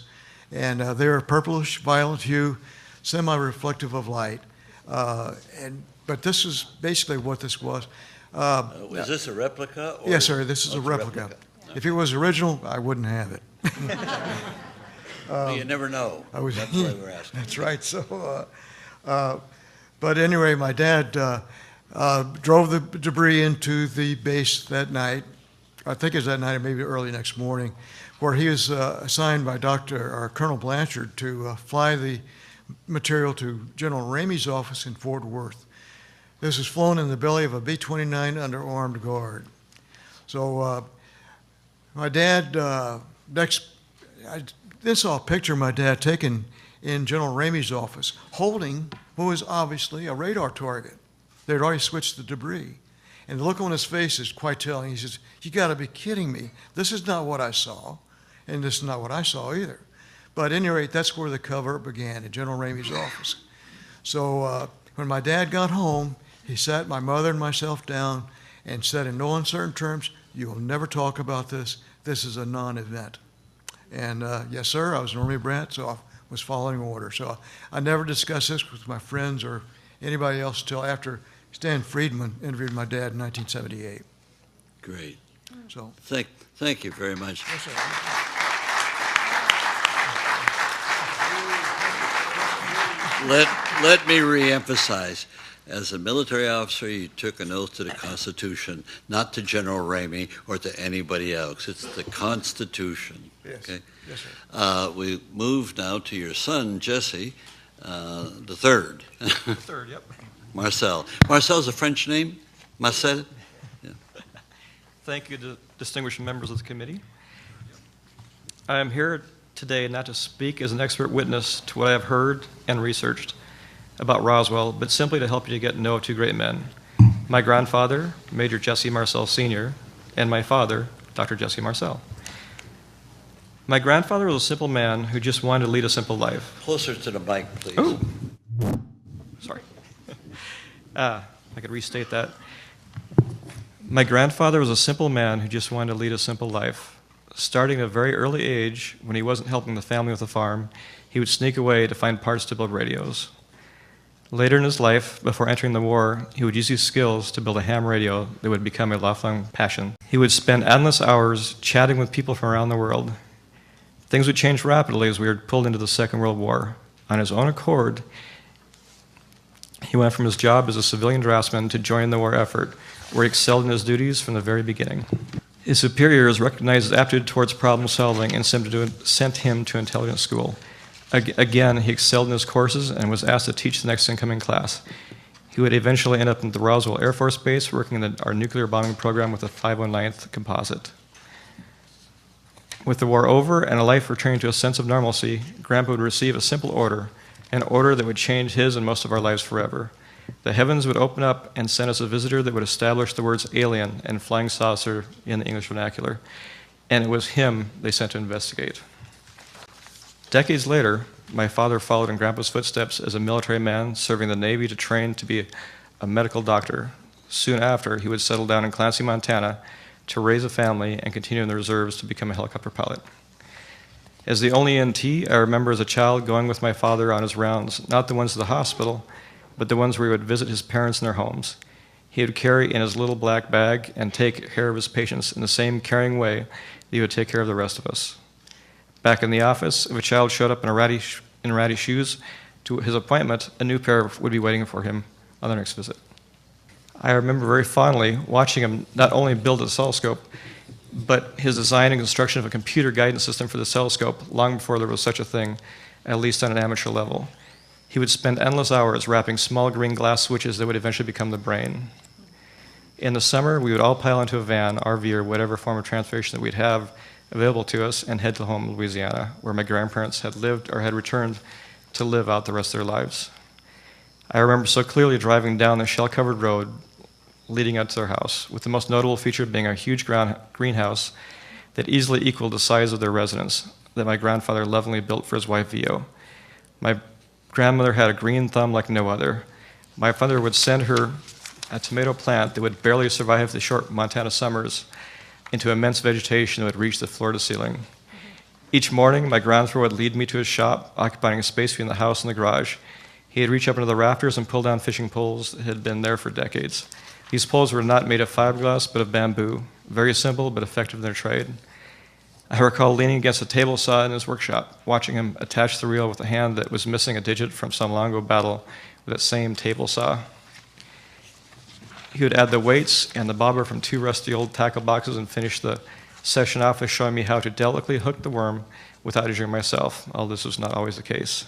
Speaker 6: and they're a purplish violet hue, semi-reflective of light. But this is basically what this was.
Speaker 3: Is this a replica? Or
Speaker 6: Yes, sir, this is a replica. If it was original, I wouldn't have it.
Speaker 3: Well, you never know. That's why we're asking.
Speaker 6: That's right. So, but anyway, my dad drove the debris into the base that night. I think it was that night or maybe early next morning, where he was assigned by Colonel Blanchard to fly the material to General Ramey's office in Fort Worth. This was flown in the belly of a B-29 under armed guard. So my dad, I then saw a picture of my dad taken in General Ramey's office, holding what was obviously a radar target. They'd already switched the debris. And the look on his face is quite telling. He says, "You got to be kidding me. This is not what I saw, and this is not what I saw either." But at any rate, that's where the cover-up began, in General Ramey's office. So when my dad got home, he sat my mother and myself down and said in no uncertain terms, "You will never talk about this. This is a non-event." And yes, sir, I was an Army brat, so I was following orders. So I never discussed this with my friends or anybody else until after Stan Friedman interviewed my dad in 1978.
Speaker 3: Great.
Speaker 6: So
Speaker 3: Thank you very much.
Speaker 6: yes, sir.
Speaker 3: Let me reemphasize. As a military officer, you took an oath to the Constitution, not to General Ramey or to anybody else. It's the Constitution.
Speaker 6: Yes.
Speaker 3: Okay?
Speaker 6: Yes, sir.
Speaker 3: We move now to your son, Jesse, the third.
Speaker 7: Third, yep.
Speaker 3: Marcel. Marcel's a French name? Marcel? Yeah.
Speaker 7: Thank you to distinguished members of the committee. I am here today not to speak as an expert witness to what I have heard and researched about Roswell, but simply to help you to get to know two great men, my grandfather, Major Jesse Marcel Sr., and my father, Dr. Jesse Marcel. My grandfather was a simple man who just wanted to lead a simple life.
Speaker 3: Closer to the mic, please.
Speaker 7: Oh, sorry. I could restate that. My grandfather was a simple man who just wanted to lead a simple life. Starting at a very early age, when he wasn't helping the family with the farm, he would sneak away to find parts to build radios. Later in his life, before entering the war, he would use these skills to build a ham radio that would become a lifelong passion. He would spend endless hours chatting with people from around the world. Things would change rapidly as we were pulled into the Second World War. On his own accord, he went from his job as a civilian draftsman to join the war effort, where he excelled in his duties from the very beginning. His superiors recognized his aptitude towards problem solving and sent him to intelligence school. Again, he excelled in his courses and was asked to teach the next incoming class. He would eventually end up in the Roswell Air Force Base working in our nuclear bombing program with the 519th Composite. With the war over and a life returning to a sense of normalcy, Grandpa would receive a simple order, an order that would change his and most of our lives forever. The heavens would open up and send us a visitor that would establish the words alien and flying saucer in the English vernacular, and it was him they sent to investigate. Decades later, my father followed in Grandpa's footsteps as a military man serving the Navy to train to be a medical doctor. Soon after, he would settle down in Clancy, Montana to raise a family and continue in the reserves to become a helicopter pilot. As the only NT, I remember as a child going with my father on his rounds, not the ones to the hospital, but the ones where he would visit his parents in their homes. He would carry in his little black bag and take care of his patients in the same caring way that he would take care of the rest of us. Back in the office, if a child showed up in ratty shoes to his appointment, a new pair would be waiting for him on their next visit. I remember very fondly watching him not only build a telescope, but his design and construction of a computer guidance system for the telescope long before there was such a thing, at least on an amateur level. He would spend endless hours wrapping small green glass switches that would eventually become the brain. In the summer, we would all pile into a van, RV, or whatever form of transportation that we'd have available to us and head to home, Louisiana, where my grandparents had lived or had returned to live out the rest of their lives. I remember so clearly driving down the shell-covered road leading up to their house, with the most notable feature being a huge greenhouse that easily equaled the size of their residence that my grandfather lovingly built for his wife, Vio. My grandmother had a green thumb like no other. My father would send her a tomato plant that would barely survive the short Montana summers into immense vegetation that would reach the floor to ceiling. Each morning, my grandfather would lead me to his shop, occupying a space between the house and the garage. He'd reach up into the rafters and pull down fishing poles that had been there for decades. These poles were not made of fiberglass, but of bamboo, very simple but effective in their trade. I recall leaning against a table saw in his workshop, watching him attach the reel with a hand that was missing a digit from some long-ago battle with that same table saw. He would add the weights and the bobber from 2 rusty old tackle boxes and finish the session off with showing me how to delicately hook the worm without injuring myself, although this was not always the case.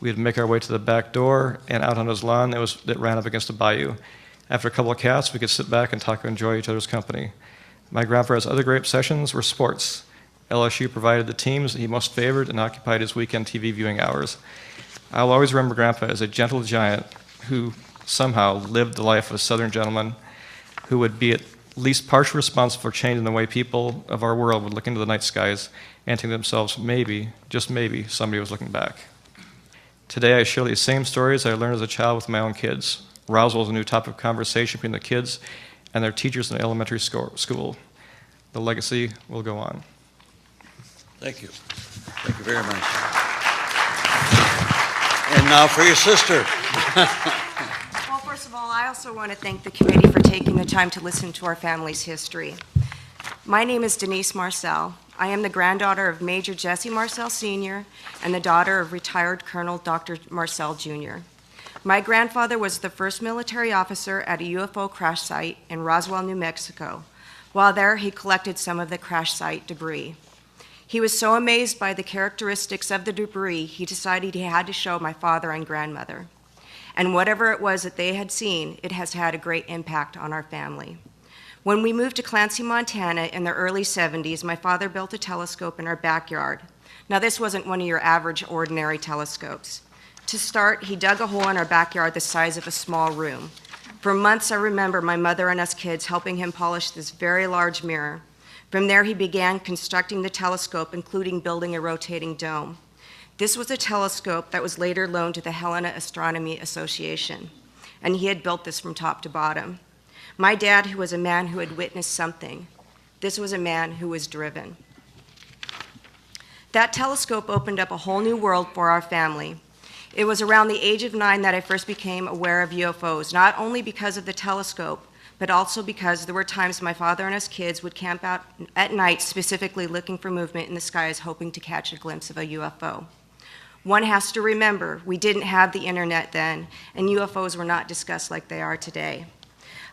Speaker 7: We'd make our way to the back door and out on his lawn that ran up against a bayou. After a couple of casts, we could sit back and talk and enjoy each other's company. My grandfather's other great obsessions were sports. LSU provided the teams that he most favored and occupied his weekend TV viewing hours. I'll always remember Grandpa as a gentle giant who somehow lived the life of a Southern gentleman who would be at least partially responsible for changing the way people of our world would look into the night skies and think to themselves, maybe, just maybe, somebody was looking back. Today I share these same stories I learned as a child with my own kids. Roswell is a new topic of conversation between the kids and their teachers in elementary school. The legacy will go on.
Speaker 3: Thank you. Thank you very much. And now for your sister.
Speaker 8: Well, first of all, I also want to thank the committee for taking the time to listen to our family's history. My name is Denise Marcel. I am the granddaughter of Major Jesse Marcel Sr. and the daughter of retired Colonel Dr. Marcel Jr. My grandfather was the first military officer at a UFO crash site in Roswell, New Mexico. While there, he collected some of the crash site debris. He was so amazed by the characteristics of the debris, he decided he had to show my father and grandmother. And whatever it was that they had seen, it has had a great impact on our family. When we moved to Clancy, Montana in the early 70s, my father built a telescope in our backyard. Now, this wasn't one of your average, ordinary telescopes. To start, he dug a hole in our backyard the size of a small room. For months, I remember my mother and us kids helping him polish this very large mirror. From there, he began constructing the telescope, including building a rotating dome. This was a telescope that was later loaned to the Helena Astronomy Association, and he had built this from top to bottom. My dad, who was a man who had witnessed something, this was a man who was driven. That telescope opened up a whole new world for our family. It was around the age of 9 that I first became aware of UFOs, not only because of the telescope, but also because there were times my father and us kids would camp out at night specifically looking for movement in the skies, hoping to catch a glimpse of a UFO. One has to remember, we didn't have the internet then, and UFOs were not discussed like they are today.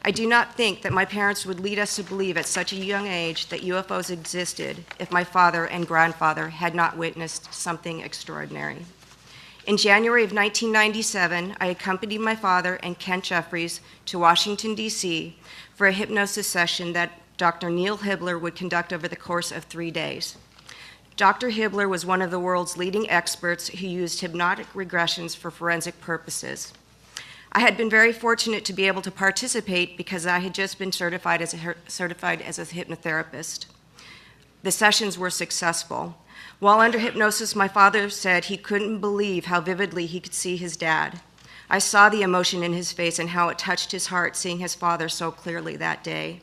Speaker 8: I do not think that my parents would lead us to believe at such a young age that UFOs existed if my father and grandfather had not witnessed something extraordinary. In January of 1997, I accompanied my father and Kent Jeffries to Washington, D.C. for a hypnosis session that Dr. Neil Hibbler would conduct over the course of 3 days. Dr. Hibbler was one of the world's leading experts who used hypnotic regressions for forensic purposes. I had been very fortunate to be able to participate because I had just been certified as a hypnotherapist. The sessions were successful. While under hypnosis, my father said he couldn't believe how vividly he could see his dad. I saw the emotion in his face and how it touched his heart seeing his father so clearly that day.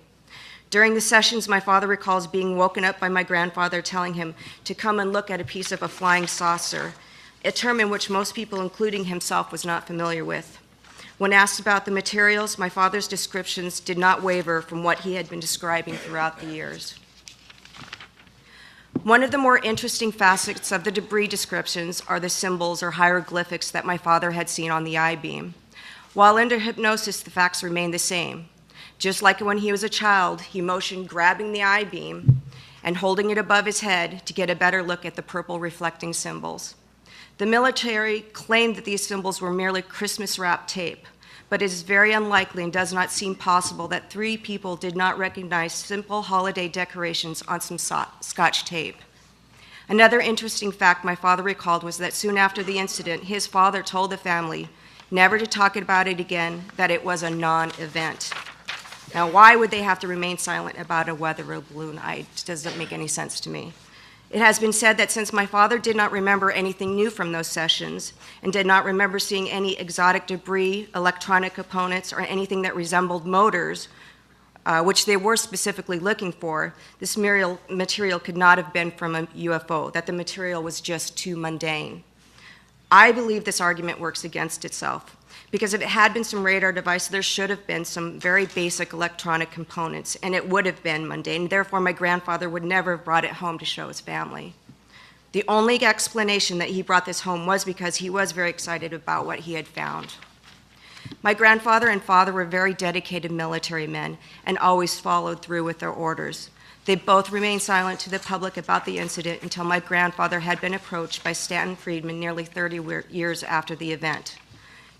Speaker 8: During the sessions, my father recalls being woken up by my grandfather telling him to come and look at a piece of a flying saucer, a term in which most people, including himself, was not familiar with. When asked about the materials, my father's descriptions did not waver from what he had been describing throughout the years. One of the more interesting facets of the debris descriptions are the symbols or hieroglyphics that my father had seen on the I-beam. While under hypnosis, the facts remain the same. Just like when he was a child, he motioned grabbing the I-beam and holding it above his head to get a better look at the purple reflecting symbols. The military claimed that these symbols were merely Christmas-wrapped tape, but it is very unlikely and does not seem possible that 3 people did not recognize simple holiday decorations on some Scotch tape. Another interesting fact my father recalled was that soon after the incident, his father told the family never to talk about it again, that it was a non-event. Now, why would they have to remain silent about a weather balloon? It doesn't make any sense to me. It has been said that since my father did not remember anything new from those sessions and did not remember seeing any exotic debris, electronic components, or anything that resembled motors, which they were specifically looking for, this material could not have been from a UFO, that the material was just too mundane. I believe this argument works against itself, because if it had been some radar device, there should have been some very basic electronic components, and it would have been mundane. Therefore, my grandfather would never have brought it home to show his family. The only explanation that he brought this home was because he was very excited about what he had found. My grandfather and father were very dedicated military men and always followed through with their orders. They both remained silent to the public about the incident until my grandfather had been approached by Stanton Friedman nearly 30 years after the event.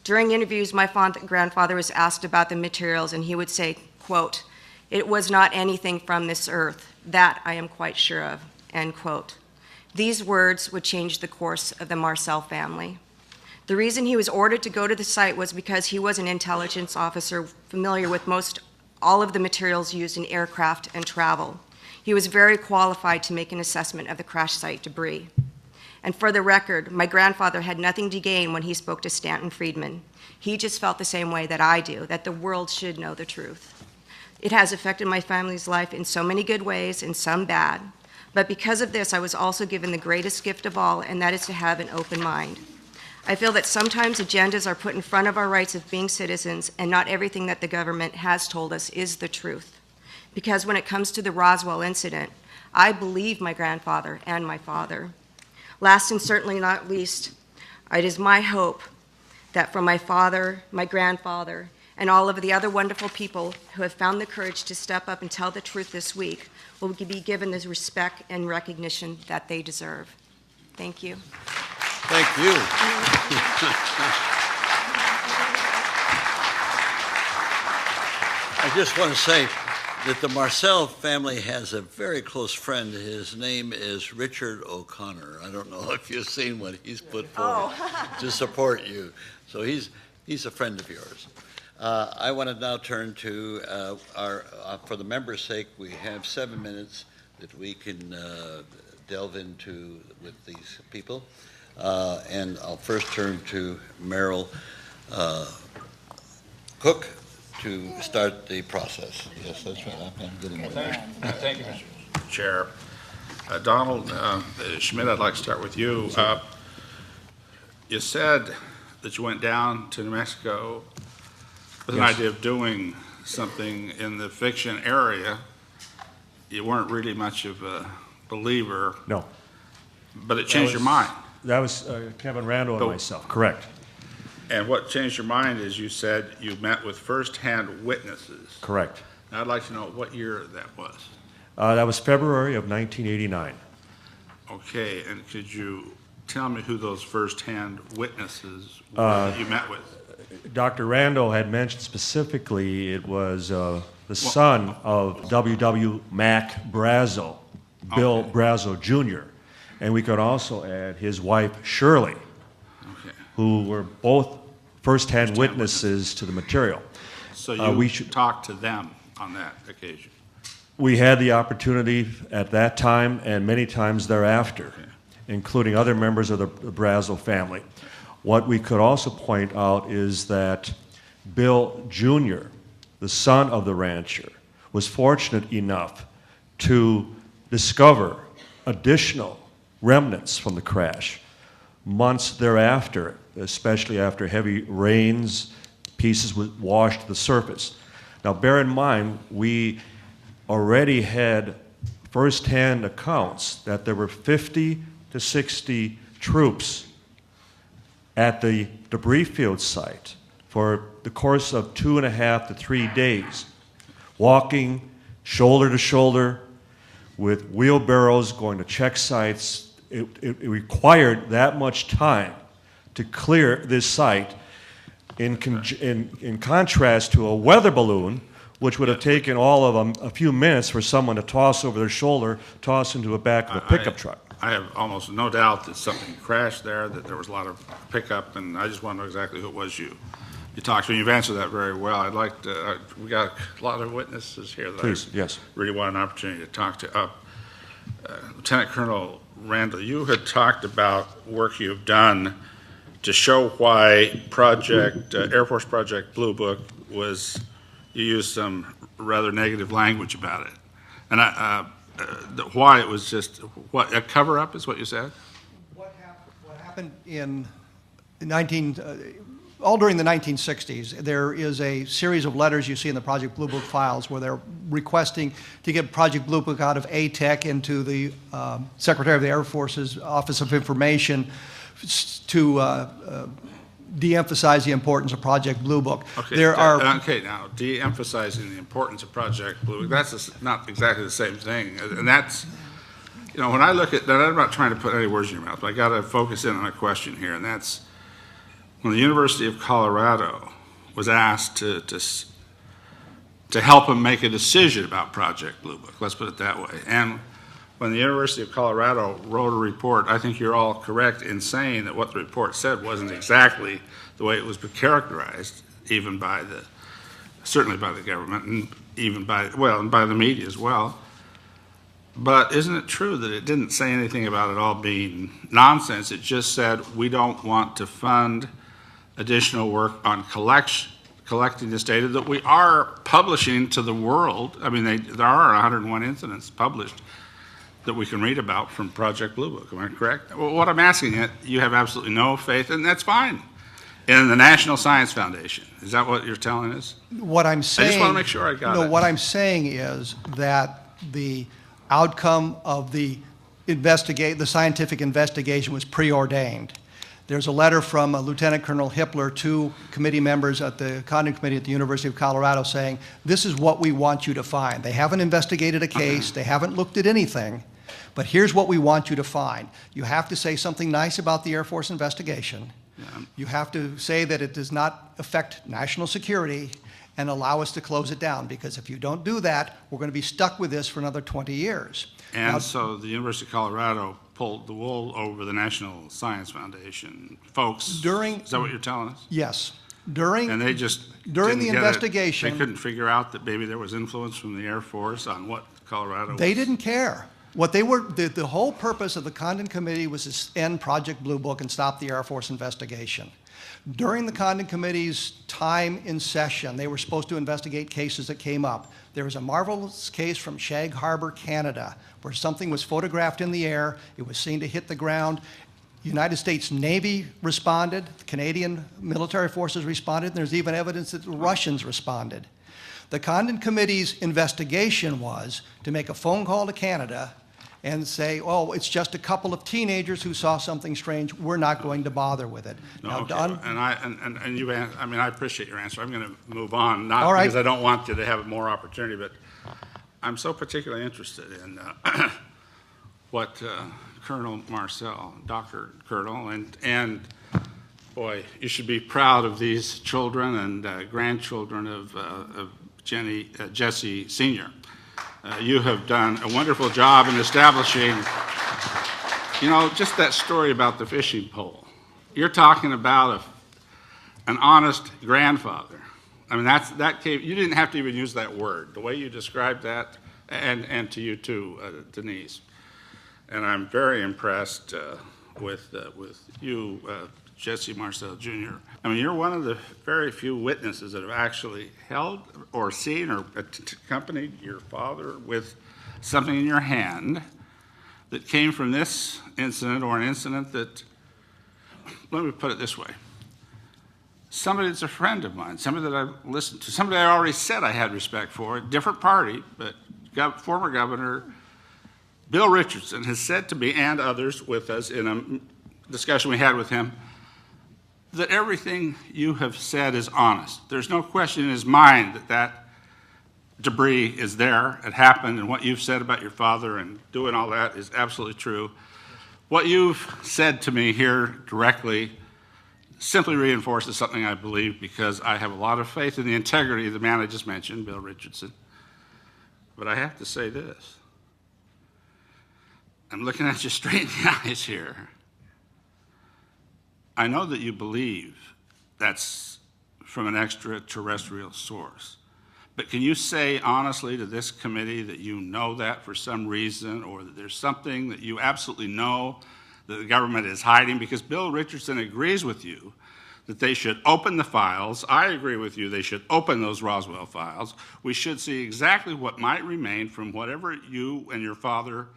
Speaker 8: During interviews, my grandfather was asked about the materials, and he would say, quote, "It was not anything from this earth. That I am quite sure of," end quote. These words would change the course of the Marcel family. The reason he was ordered to go to the site was because he was an intelligence officer familiar with all of the materials used in aircraft and travel. He was very qualified to make an assessment of the crash site debris. And for the record, my grandfather had nothing to gain when he spoke to Stanton Friedman. He just felt the same way that I do, that the world should know the truth. It has affected my family's life in so many good ways and some bad. But because of this, I was also given the greatest gift of all, and that is to have an open mind. I feel that sometimes agendas are put in front of our rights of being citizens, and not everything that the government has told us is the truth. Because when it comes to the Roswell incident, I believe my grandfather and my father. Last and certainly not least, it is my hope that from my father, my grandfather, and all of the other wonderful people who have found the courage to step up and tell the truth this week will be given the respect and recognition that they deserve. Thank you.
Speaker 3: Thank you. I just want to say that the Marcel family has a very close friend. His name is Richard O'Connor. I don't know if you've seen what he's put forward to support you. So he's a friend of yours. I want to now turn to for the members' sake, we have 7 minutes that we can delve into with these people. And I'll first turn to Merrill Cook to start the process. Yes, that's right. I'm getting it.
Speaker 9: Thank you, Mr. Chair. Donald Schmidt, I'd like to start with you. You said that you went down to New Mexico with an idea of doing something in the fiction area. You weren't really much of a believer.
Speaker 2: No.
Speaker 9: But it changed your mind.
Speaker 2: That was Kevin Randall and myself, correct.
Speaker 9: And what changed your mind is you said you met with first-hand witnesses.
Speaker 2: Correct.
Speaker 9: Now, I'd like to know what year that was.
Speaker 2: That was February of 1989.
Speaker 9: Okay, and could you tell me who those first-hand witnesses were that you met with?
Speaker 2: Dr. Randall had mentioned specifically it was the son of W.W. Mac Brazel, Bill Brazel Jr., and we could also add his wife, Shirley, who were both first-hand witnesses to the material.
Speaker 9: So you talked to them on that occasion?
Speaker 2: We had the opportunity at that time and many times thereafter, including other members of the Brazel family. What we could also point out is that Bill Jr., the son of the rancher, was fortunate enough to discover additional remnants from the crash months thereafter, especially after heavy rains, pieces would wash to the surface. Now bear in mind, we already had first-hand accounts that there were 50 to 60 troops at the debris field site for the course of 2.5 to 3 days, walking shoulder to shoulder with wheelbarrows going to check sites. It required that much time to clear this site in contrast to a weather balloon, which would have taken all of them a few minutes for someone to toss over their shoulder, toss into the back of a pickup truck.
Speaker 9: I have almost no doubt that something crashed there, that there was a lot of pickup, and I just want to know exactly who it was you talked to. And you've answered that very well. I'd like to, we got a lot of witnesses here that
Speaker 2: Please,
Speaker 9: I
Speaker 2: yes.
Speaker 9: really want an opportunity to talk to. Lieutenant Colonel Randall, you had talked about work you've done to show why Air Force Project Blue Book was, you used some rather negative language about it. And why it was just, a cover-up is what you said?
Speaker 5: What happened in all during the 1960s, there is a series of letters you see in the Project Blue Book files where they're requesting to get Project Blue Book out of ATEC into the Secretary of the Air Force's Office of Information to de-emphasize the importance of Project Blue Book.
Speaker 9: Okay, now, de-emphasizing the importance of Project Blue Book, that's not exactly the same thing. And that's, when I look at that, I'm not trying to put any words in your mouth, but I got to focus in on a question here, and that's, when the University of Colorado was asked to help them make a decision about Project Blue Book, let's put it that way. And when the University of Colorado wrote a report, I think you're all correct in saying that what the report said wasn't exactly the way it was characterized, even certainly by the government, and even and by the media as well. But isn't it true that it didn't say anything about it all being nonsense? It just said, we don't want to fund additional work on collecting this data that we are publishing to the world. I mean, there are 101 incidents published that we can read about from Project Blue Book. Am I correct? Well, what I'm asking you have absolutely no faith, and that's fine, in the National Science Foundation. Is that what you're telling us?
Speaker 5: What I'm saying,
Speaker 9: I just want to make sure I got it.
Speaker 5: No, what I'm saying is that the outcome of the scientific investigation was preordained. There's a letter from Lieutenant Colonel Hippler to committee members at the Condon Committee at the University of Colorado saying, this is what we want you to find. They haven't investigated a case, they haven't looked at anything, but here's what we want you to find. You have to say something nice about the Air Force investigation.
Speaker 9: Yeah.
Speaker 5: You have to say that it does not affect national security and allow us to close it down, because if you don't do that, we're going to be stuck with this for another 20 years.
Speaker 9: And so the University of Colorado pulled the wool over the National Science Foundation folks. Is that what you're telling us?
Speaker 5: Yes.
Speaker 9: And they just
Speaker 5: during the
Speaker 9: didn't get
Speaker 5: investigation,
Speaker 9: they couldn't figure out that maybe there was influence from the Air Force on what Colorado
Speaker 5: they didn't care. What they were, the whole purpose of the Condon Committee was to end Project Blue Book and stop the Air Force investigation. During the Condon Committee's time in session, they were supposed to investigate cases that came up. There was a marvelous case from Shag Harbor, Canada, where something was photographed in the air. It was seen to hit the ground. United States Navy responded. The Canadian military forces responded. And there's even evidence that the Russians responded. The Condon Committee's investigation was to make a phone call to Canada and say, oh, it's just a couple of teenagers who saw something strange. We're not going to bother with it.
Speaker 9: No,
Speaker 5: now,
Speaker 9: okay.
Speaker 5: Don,
Speaker 9: And you, I mean, I appreciate your answer. I'm going to move on, not
Speaker 5: All right.
Speaker 9: because I don't want you to have more opportunity, but I'm so particularly interested in what Colonel Marcel, Dr. Colonel, and boy, you should be proud of these children and grandchildren of Jesse Sr. You have done a wonderful job in establishing, just that story about the fishing pole. You're talking about an honest grandfather. I mean, that came, you didn't have to even use that word. The way you described that, and to you too, Denise. And I'm very impressed with you, Jesse Marcel Jr. I mean, you're one of the very few witnesses that have actually held or seen or accompanied your father with something in your hand that came from this incident, or an incident that, let me put it this way, somebody that's a friend of mine, somebody that I've listened to, somebody I already said I had respect for, a different party, but former Governor Bill Richardson has said to me and others with us in a discussion we had with him, that everything you have said is honest. There's no question in his mind that that debris is there, it happened, and what you've said about your father and doing all that is absolutely true. What you've said to me here directly simply reinforces something I believe, because I have a lot of faith in the integrity of the man I just mentioned, Bill Richardson. But I have to say this. I'm looking at you straight in the eyes here. I know that you believe that's from an extraterrestrial source. But can you say honestly to this committee that you know that for some reason, or that there's something that you absolutely know that the government is hiding? Because Bill Richardson agrees with you that they should open the files. I agree with you, they should open those Roswell files. We should see exactly what might remain from whatever you and your father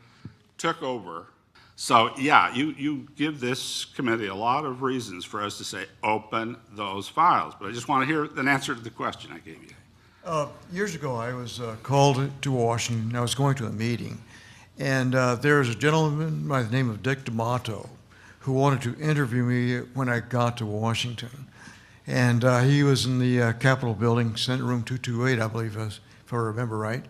Speaker 9: took over. So yeah, you give this committee a lot of reasons for us to say, open those files. But I just want to hear an answer to the question I gave you.
Speaker 6: Years ago, I was called to Washington. I was going to a meeting, and there was a gentleman by the name of Dick D'Amato who wanted to interview me when I got to Washington. And he was in the Capitol building, Senate Room 228, I believe, if I remember right.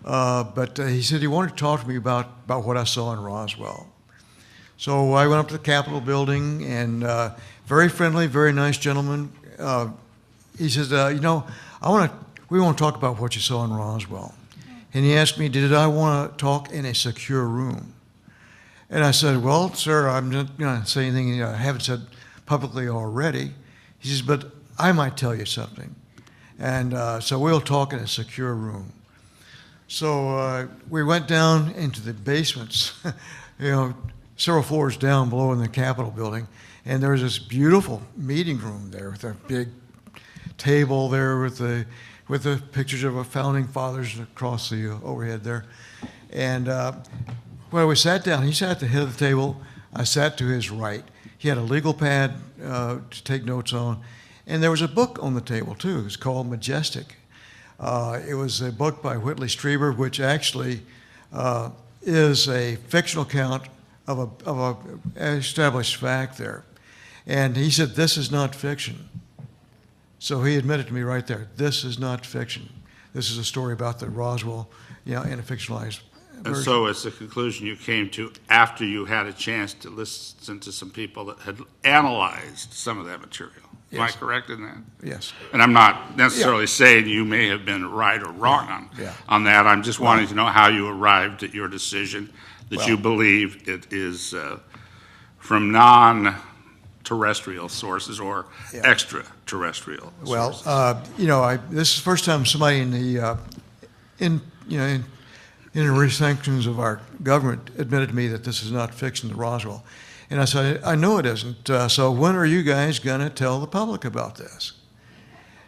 Speaker 6: But he said he wanted to talk to me about what I saw in Roswell. So I went up to the Capitol building, and very friendly, very nice gentleman. He says, we want to talk about what you saw in Roswell. And he asked me, did I want to talk in a secure room? And I said, well, sir, I'm not going to say anything I haven't said publicly already. He says, but I might tell you something. And so we'll talk in a secure room. So we went down into the basements, several floors down below in the Capitol building. And there was this beautiful meeting room there with a big table there with the pictures of our founding fathers across the overhead there. And when we sat down, he sat at the head of the table. I sat to his right. He had a legal pad to take notes on. And there was a book on the table, too. It's called Majestic. It was a book by Whitley Strieber, which actually is a fictional account of an established fact there. And he said, this is not fiction. So he admitted to me right there, this is not fiction. This is a story about the Roswell, in a fictionalized version.
Speaker 9: And so it's the conclusion you came to after you had a chance to listen to some people that had analyzed some of that material. Am I
Speaker 6: Yes.
Speaker 9: correct in that?
Speaker 6: Yes.
Speaker 9: And I'm not necessarily saying you may have been right or wrong on that. I'm just wanting to know how you arrived at your decision that you believe it is from non-terrestrial sources or extraterrestrial sources.
Speaker 6: Well, this is the first time somebody in the inner sanctions of our government admitted to me that this is not fiction, the Roswell. And I said, I know it isn't. So when are you guys going to tell the public about this?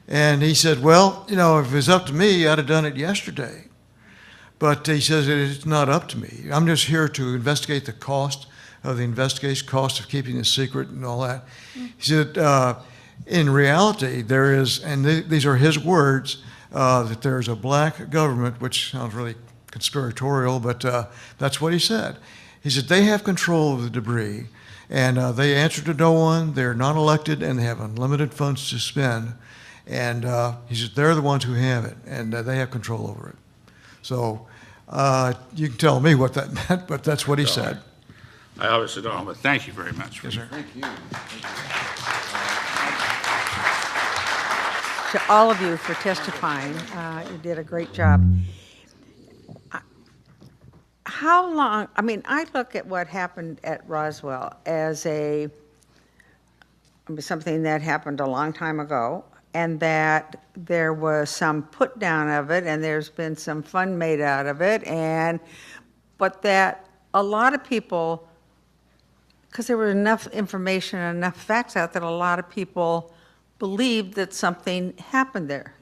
Speaker 6: And he said, well, if it was up to me, I'd have done it yesterday. But he says it's not up to me. I'm just here to investigate the cost of the investigation, cost of keeping it secret and all that. He said, in reality, there is, and these are his words, that there's a black government, which sounds really conspiratorial, but that's what he said. He said they have control of the debris, and they answer to no one, they're not elected, and they have unlimited funds to spend. And he said they're the ones who have it, and they have control over it. So you can tell me what that meant, but that's what he said.
Speaker 9: I obviously don't, but thank you very much.
Speaker 6: Yes, sir.
Speaker 10: Thank you. To all of you for testifying. You did a great job. How long, I look at what happened at Roswell as something that happened a long time ago, and that there was some put down of it, and there's been some fun made out of it, but that a lot of people, because there was enough information and enough facts out, that a lot of people believed that something happened there.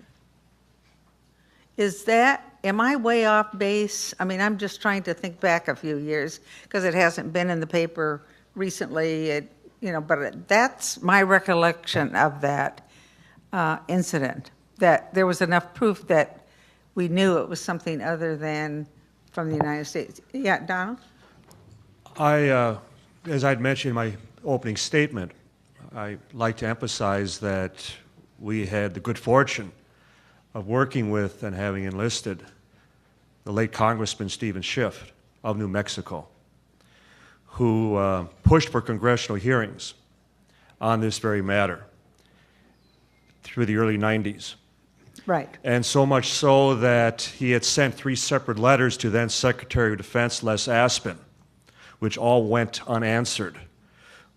Speaker 10: Am I way off base? I'm just trying to think back a few years, because it hasn't been in the paper recently, but that's my recollection of that incident, that there was enough proof that we knew it was something other than from the United States. Yeah, Donald?
Speaker 2: As I'd mentioned in my opening statement, I'd like to emphasize that we had the good fortune of working with and having enlisted the late Congressman Stephen Schiff of New Mexico, who pushed for congressional hearings on this very matter through the early 90s.
Speaker 10: Right.
Speaker 2: And so much so that he had sent 3 separate letters to then Secretary of Defense Les Aspin, which all went unanswered,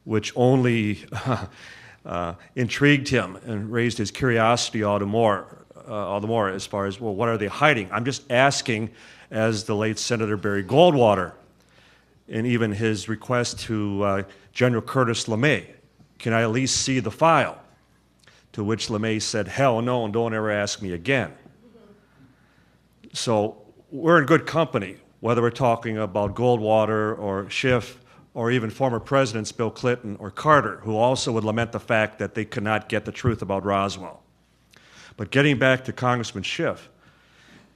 Speaker 2: which only intrigued him and raised his curiosity all the more as far as, well, what are they hiding? I'm just asking, as the late Senator Barry Goldwater, and even his request to General Curtis LeMay, can I at least see the file? To which LeMay said, hell no, and don't ever ask me again. So we're in good company, whether we're talking about Goldwater or Schiff or even former presidents Bill Clinton or Carter, who also would lament the fact that they could not get the truth about Roswell. But getting back to Congressman Schiff,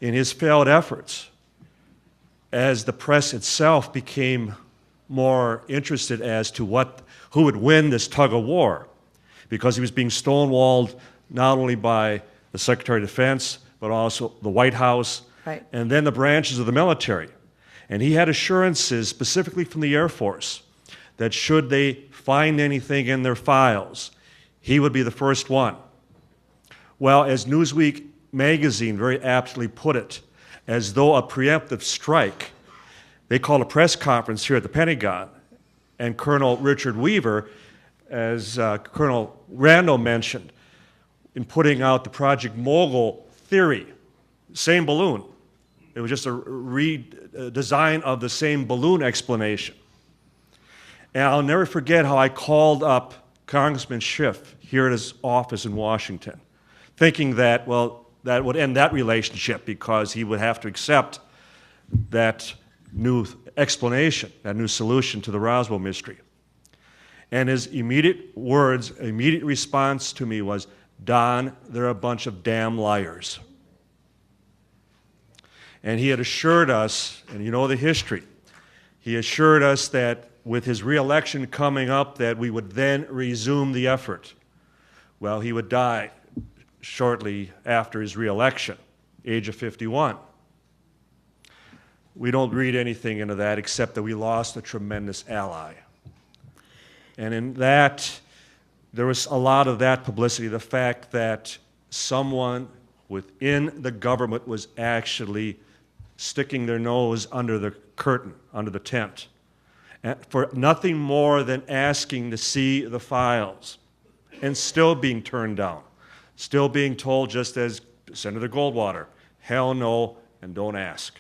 Speaker 2: in his failed efforts, as the press itself became more interested as to who would win this tug of war, because he was being stonewalled not only by the Secretary of Defense, but also the White House,
Speaker 10: Right.
Speaker 2: and then the branches of the military. And he had assurances, specifically from the Air Force, that should they find anything in their files, he would be the first one. Well, as Newsweek magazine very aptly put it, as though a preemptive strike, they called a press conference here at the Pentagon, and Colonel Richard Weaver, as Colonel Randall mentioned, in putting out the Project Mogul theory, same balloon. It was just a redesign of the same balloon explanation. And I'll never forget how I called up Congressman Schiff here at his office in Washington, thinking that, well, that would end that relationship because he would have to accept that new explanation, that new solution to the Roswell mystery. And his immediate response to me was, Don, they're a bunch of damn liars. And he had assured us, and you know the history, he assured us that with his reelection coming up that we would then resume the effort. Well, he would die shortly after his reelection, age of 51. We don't read anything into that except that we lost a tremendous ally. And in that, there was a lot of that publicity, the fact that someone within the government was actually sticking their nose under the curtain, under the tent, for nothing more than asking to see the files, and still being turned down, still being told, just as Senator Goldwater, hell no, and don't ask.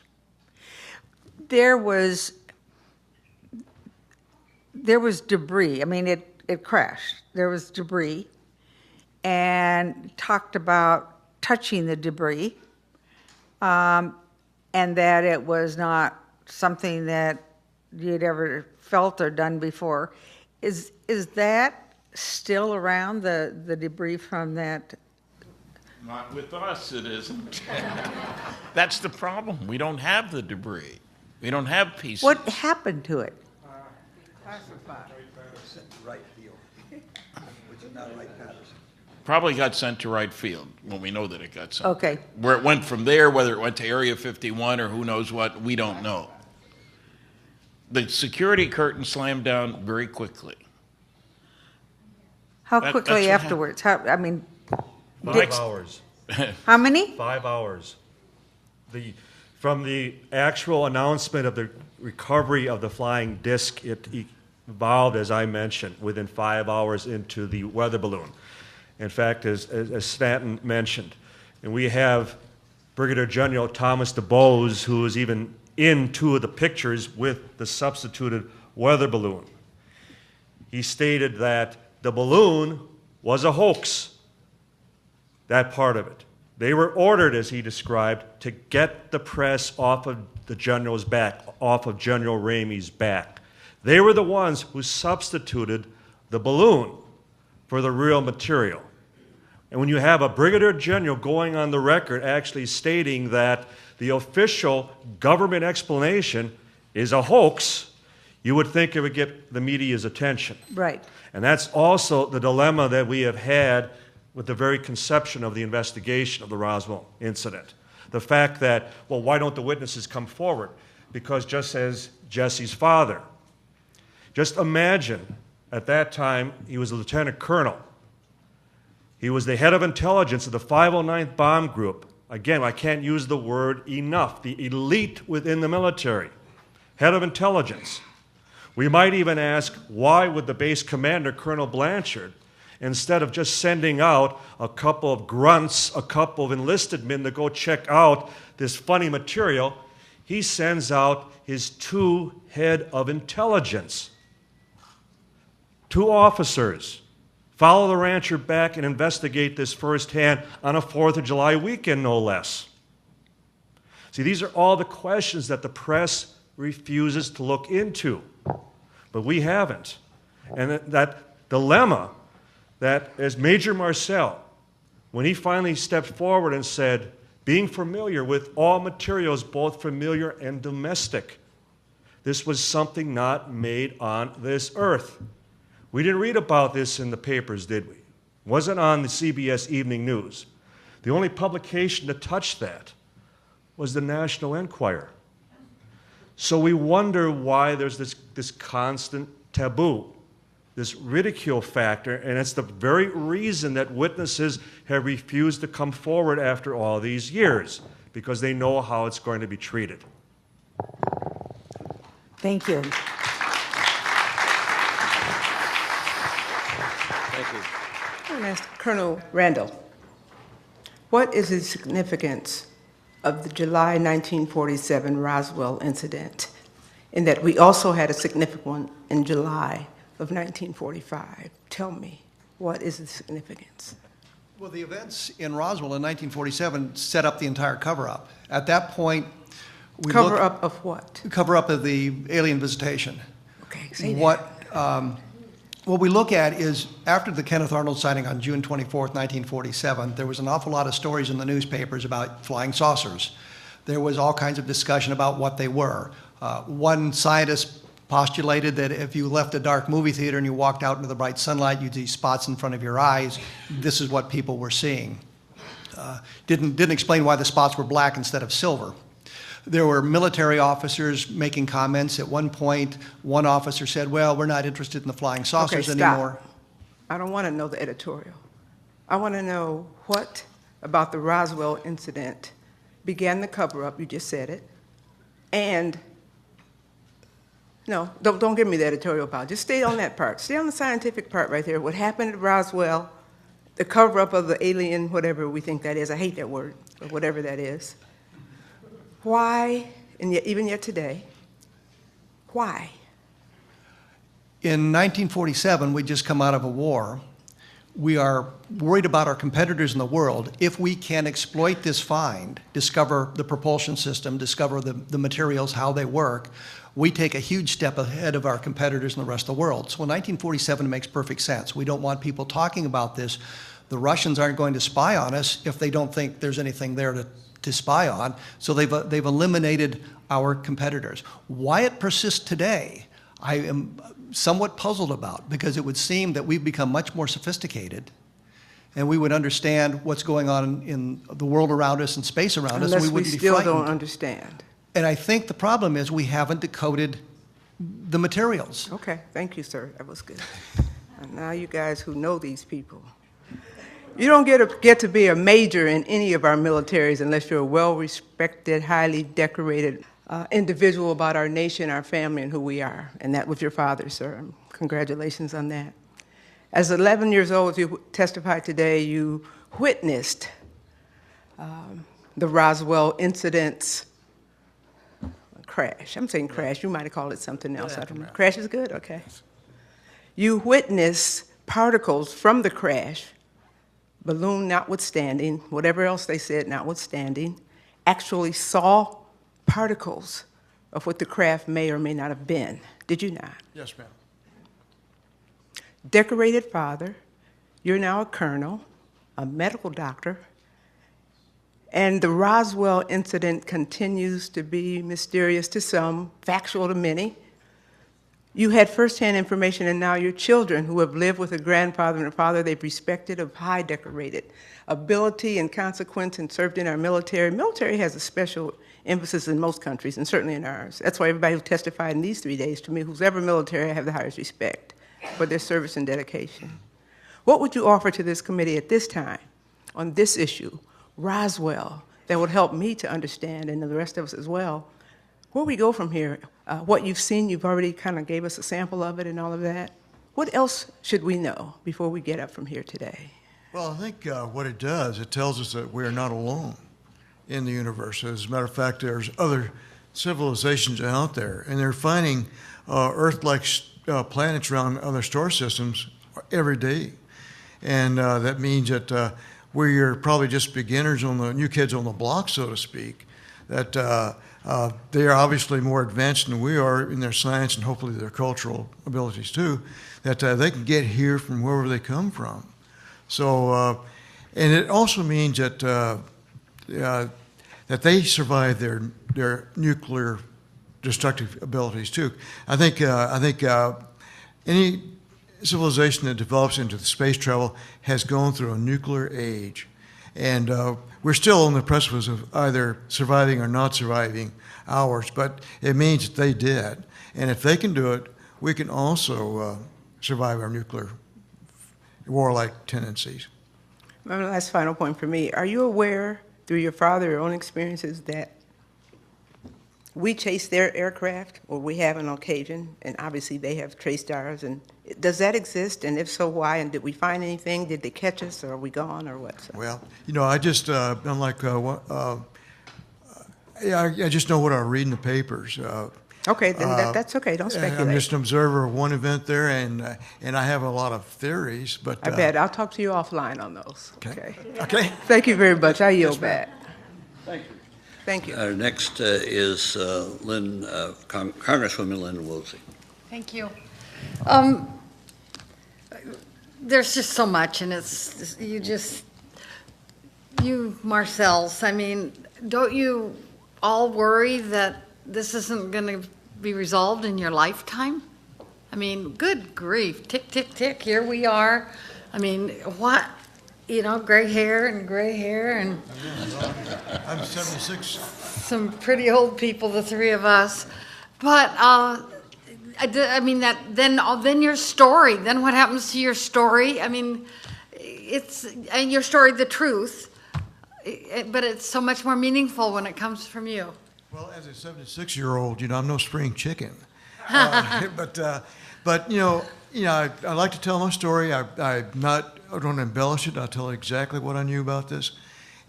Speaker 10: There was debris. I mean, it crashed. There was debris, and talked about touching the debris, and that it was not something that you'd ever felt or done before. Is that still around, the debris from that?
Speaker 4: Not with us, it isn't. That's the problem. We don't have the debris. We don't have pieces.
Speaker 10: What happened to it?
Speaker 4: Probably got sent to right field. Well, we know that it got sent.
Speaker 10: Okay.
Speaker 4: Where it went from there, whether it went to Area 51 or who knows what, we don't know. The security curtain slammed down very quickly.
Speaker 10: How
Speaker 4: That's
Speaker 10: quickly
Speaker 4: what
Speaker 10: afterwards? I mean,
Speaker 2: 5 hours.
Speaker 10: how many?
Speaker 2: 5 hours. From the actual announcement of the recovery of the flying disc, it evolved, as I mentioned, within 5 hours into the weather balloon. In fact, as Stanton mentioned, and we have Brigadier General Thomas DuBose, who is even in 2 of the pictures with the substituted weather balloon. He stated that the balloon was a hoax, that part of it. They were ordered, as he described, to get the press off of the general's back, off of General Ramey's back. They were the ones who substituted the balloon for the real material. And when you have a brigadier general going on the record actually stating that the official government explanation is a hoax, you would think it would get the media's attention.
Speaker 10: Right.
Speaker 2: And that's also the dilemma that we have had with the very conception of the investigation of the Roswell incident. The fact that, well, why don't the witnesses come forward? Because just as Jesse's father, just imagine at that time he was a lieutenant colonel. He was the head of intelligence of the 509th Bomb Group. Again, I can't use the word enough. The elite within the military. Head of intelligence. We might even ask, why would the base commander, Colonel Blanchard, instead of just sending out a couple of grunts, a couple of enlisted men to go check out this funny material, he sends out his 2 head of intelligence. 2 officers. Follow the rancher back and investigate this firsthand on a 4th of July weekend, no less. See, these are all the questions that the press refuses to look into, but we haven't. And that dilemma that, as Major Marcel, when he finally stepped forward and said, being familiar with all materials, both familiar and domestic, this was something not made on this earth. We didn't read about this in the papers, did we? It wasn't on the CBS Evening News. The only publication that touched that was the National Enquirer. So we wonder why there's this constant taboo, this ridicule factor, and it's the very reason that witnesses have refused to come forward after all these years, because they know how it's going to be treated.
Speaker 10: Thank you.
Speaker 11: I want to ask Colonel Randall, what is the significance of the July 1947 Roswell incident, in that we also had a significant one in July of 1945? Tell me, what is the significance?
Speaker 5: Well, the events in Roswell in 1947 set up the entire cover-up. At that point, we
Speaker 11: Cover-up of what?
Speaker 5: Cover-up of the alien visitation.
Speaker 11: Okay, say that.
Speaker 5: What we look at is, after the Kenneth Arnold sighting on June 24th, 1947, there was an awful lot of stories in the newspapers about flying saucers. There was all kinds of discussion about what they were. One scientist postulated that if you left a dark movie theater and you walked out into the bright sunlight, you'd see spots in front of your eyes. This is what people were seeing. Didn't explain why the spots were black instead of silver. There were military officers making comments. At one point, one officer said, well, we're not interested in the flying saucers anymore.
Speaker 11: I don't want to know the editorial. I want to know what about the Roswell incident began the cover-up, you just said it, and no, don't give me the editorial part. Just stay on that part. Stay on the scientific part right there. What happened at Roswell, the cover-up of the alien, whatever we think that is. I hate that word, but whatever that is. Why, and yet, even yet today, why?
Speaker 5: In 1947, we'd just come out of a war. We are worried about our competitors in the world. If we can exploit this find, discover the propulsion system, discover the materials, how they work, we take a huge step ahead of our competitors in the rest of the world. So in 1947, it makes perfect sense. We don't want people talking about this. The Russians aren't going to spy on us if they don't think there's anything there to spy on. So they've eliminated our competitors. Why it persists today, I am somewhat puzzled about, because it would seem that we've become much more sophisticated and we would understand what's going on in the world around us and space around us, and we wouldn't be frightened.
Speaker 11: Unless we still don't understand.
Speaker 5: And I think the problem is we haven't decoded the materials.
Speaker 11: Okay, thank you, sir. That was good. And now you guys who know these people. You don't get to be a major in any of our militaries unless you're a well-respected, highly decorated individual about our nation, our family, and who we are. And that was your father, sir. Congratulations on that. As 11 years old, as you testified today, you witnessed the Roswell incident's crash. I'm saying crash. You might have called it something else. I don't know. Crash is good? Okay. You witnessed particles from the crash, balloon notwithstanding, whatever else they said notwithstanding, actually saw particles of what the craft may or may not have been. Did you not?
Speaker 6: Yes, ma'am.
Speaker 11: Decorated father, you're now a colonel, a medical doctor, and the Roswell incident continues to be mysterious to some, factual to many. You had firsthand information, and now your children who have lived with a grandfather and a father they've respected of high decorated ability and consequence and served in our military. Military has a special emphasis in most countries, and certainly in ours. That's why everybody who testified in these 3 days, to me, who's ever military, I have the highest respect for their service and dedication. What would you offer to this committee at this time on this issue, Roswell, that would help me to understand, and the rest of us as well, where we go from here? What you've seen, you've already kind of gave us a sample of it and all of that. What else should we know before we get up from here today?
Speaker 6: Well, I think what it does, it tells us that we are not alone in the universe. As a matter of fact, there's other civilizations out there, and they're finding Earth-like planets around other star systems every day. And that means that we're probably just beginners on the new kids on the block, so to speak, that they are obviously more advanced than we are in their science and hopefully their cultural abilities too, that they can get here from wherever they come from. So, and it also means that that they survive their nuclear destructive abilities too. I think any civilization that develops into the space travel has gone through a nuclear age, and we're still on the precipice of either surviving or not surviving ours. But it means that they did, and if they can do it, we can also survive our nuclear warlike tendencies.
Speaker 11: My last final point for me, are you aware through your father, your own experiences, that we chase their aircraft, or we have on occasion, and obviously they have traced ours, and does that exist, and if so, why, and did we find anything, did they catch us, or are we gone, or what? So.
Speaker 6: Well, you know, I just, I'm like, I just know what I read in the papers.
Speaker 11: Okay, then that's okay, don't speculate.
Speaker 6: I'm just an observer of one event there, and I have a lot of theories, but...
Speaker 11: I bet. I'll talk to you offline on those.
Speaker 6: Okay. Okay.
Speaker 11: Thank you very much. I yield back.
Speaker 9: Thank you.
Speaker 11: Thank you.
Speaker 3: Our next is Congresswoman Lynn Woolsey.
Speaker 12: Thank you. There's just so much, and it's, you Marcells, I mean, don't you all worry that this isn't going to be resolved in your lifetime? I mean, good grief, tick, tick, tick, here we are. I mean, what, you know, gray hair, and
Speaker 6: I'm 76.
Speaker 12: some pretty old people, the three of us. But, I mean, then your story, then what happens to your story? I mean, and your story, the truth, but it's so much more meaningful when it comes from you.
Speaker 6: Well, as a 76-year-old, you know, I'm no spring chicken. But you know, I like to tell my story. I don't embellish it. I tell exactly what I knew about this.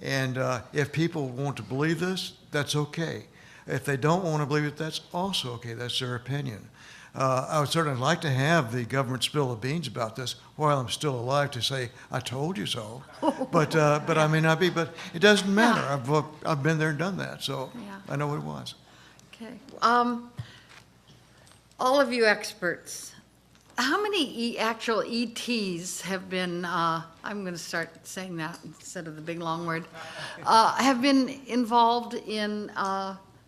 Speaker 6: And if people want to believe this, that's okay. If they don't want to believe it, that's also okay. That's their opinion. I would certainly like to have the government spill the beans about this while I'm still alive to say, I told you so. But I may not be, but it doesn't matter.
Speaker 12: Yeah.
Speaker 6: I've been there and done that, so
Speaker 12: Yeah.
Speaker 6: I know what it was.
Speaker 12: Okay. All of you experts, how many actual ETs have been, I'm going to start saying that instead of the big long word, have been involved in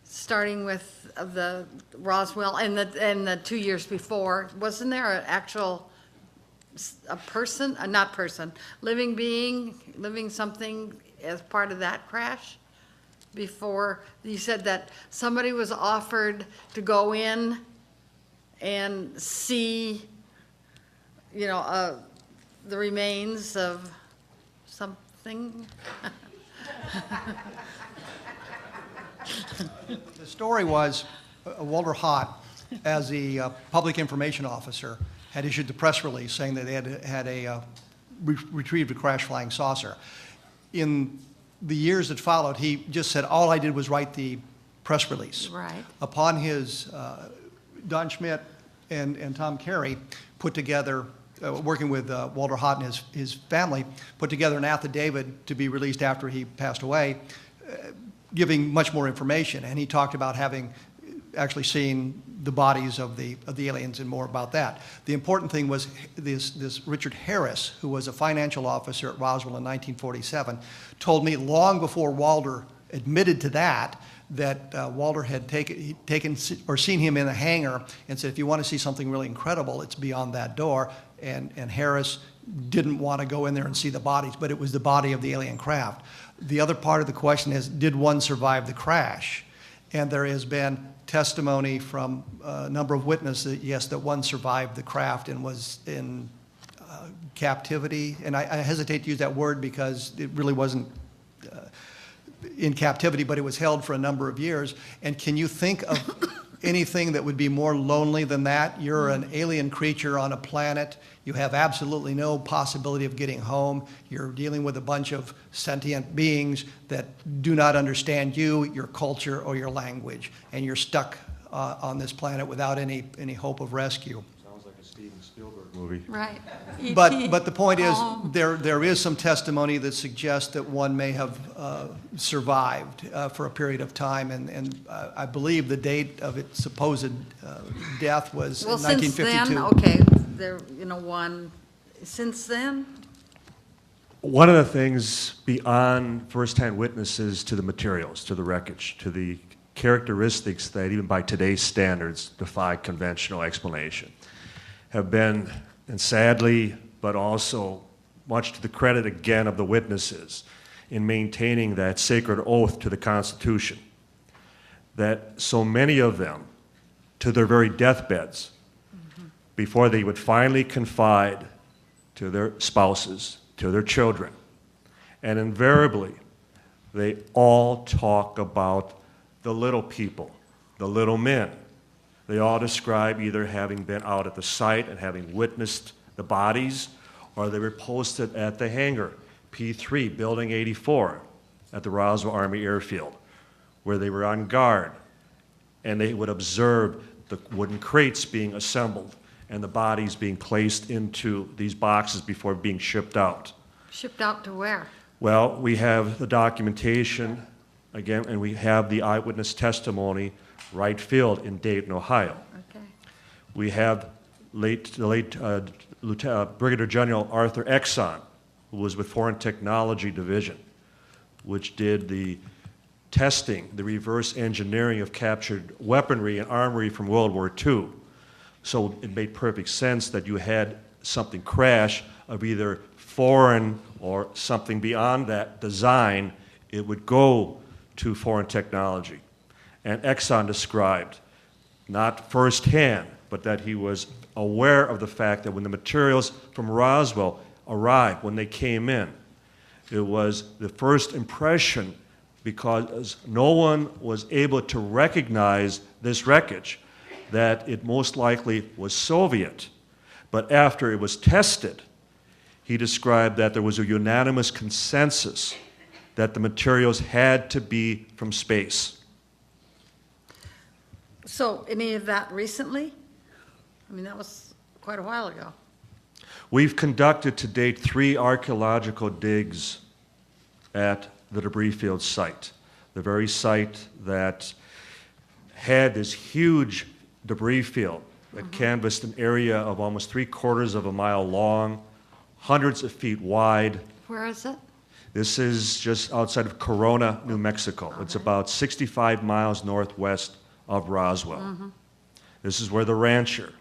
Speaker 12: starting with the Roswell and the 2 years before? Wasn't there an actual, living being, living something as part of that crash? Before, you said that somebody was offered to go in and see, you know, the remains of something.
Speaker 5: The story was Walter Hott, as the public information officer, had issued the press release saying that they had retrieved a crash flying saucer. In the years that followed, he just said, all I did was write the press release.
Speaker 12: Right.
Speaker 5: Upon his, Don Schmidt and Tom Carey put together, working with Walter Hott and his family, put together an affidavit to be released after he passed away, giving much more information. And he talked about having actually seen the bodies of the aliens and more about that. The important thing was this Richard Harris, who was a financial officer at Roswell in 1947, told me long before Walter admitted to that that Walter had taken or seen him in a hangar and said, if you want to see something really incredible, it's beyond that door. And Harris didn't want to go in there and see the bodies, but it was the body of the alien craft. The other part of the question is, did one survive the crash? And there has been testimony from a number of witnesses, yes, that one survived the craft and was in captivity. And I hesitate to use that word because it really wasn't in captivity, but it was held for a number of years. And can you think of anything that would be more lonely than that? You're an alien creature on a planet. You have absolutely no possibility of getting home. You're dealing with a bunch of sentient beings that do not understand you, your culture, or your language. And you're stuck on this planet without any hope of rescue.
Speaker 2: Sounds like a Steven Spielberg movie.
Speaker 12: Right.
Speaker 5: But the point is, there is some testimony that suggests that one may have survived for a period of time, and I believe the date of its supposed death was in 1952.
Speaker 12: Since then, okay, since then?
Speaker 2: One of the things beyond firsthand witnesses to the materials, to the wreckage, to the characteristics that even by today's standards defy conventional explanation, have been, and sadly, but also much to the credit again of the witnesses, in maintaining that sacred oath to the Constitution, that so many of them, to their very deathbeds, before they would finally confide to their spouses, to their children, and invariably, they all talk about the little people, the little men. They all describe either having been out at the site and having witnessed the bodies, or they were posted at the hangar, P3, Building 84, at the Roswell Army Airfield, where they were on guard, and they would observe the wooden crates being assembled and the bodies being placed into these boxes before being shipped out.
Speaker 12: Shipped out to where?
Speaker 2: Well, we have the documentation, again, and we have the eyewitness testimony, Wright Field in Dayton, Ohio.
Speaker 12: Okay.
Speaker 2: We have the late Brigadier General Arthur Exxon, who was with Foreign Technology Division, which did the testing, the reverse engineering of captured weaponry and armory from World War II. So it made perfect sense that you had something crash of either foreign or something beyond that design. It would go to foreign technology. And Exxon described, not firsthand, but that he was aware of the fact that when the materials from Roswell arrived, when they came in, it was the first impression, because no one was able to recognize this wreckage, that it most likely was Soviet. But after it was tested, he described that there was a unanimous consensus that the materials had to be from space.
Speaker 12: So any of that recently? I mean, that was quite a while ago.
Speaker 2: We've conducted to date 3 archaeological digs at the debris field site, the very site that had this huge debris field that canvassed an area of almost 3/4 of a mile long, hundreds of feet wide.
Speaker 12: Where is it?
Speaker 2: This is just outside of Corona, New Mexico. It's about 65 miles northwest of Roswell. This is where the rancher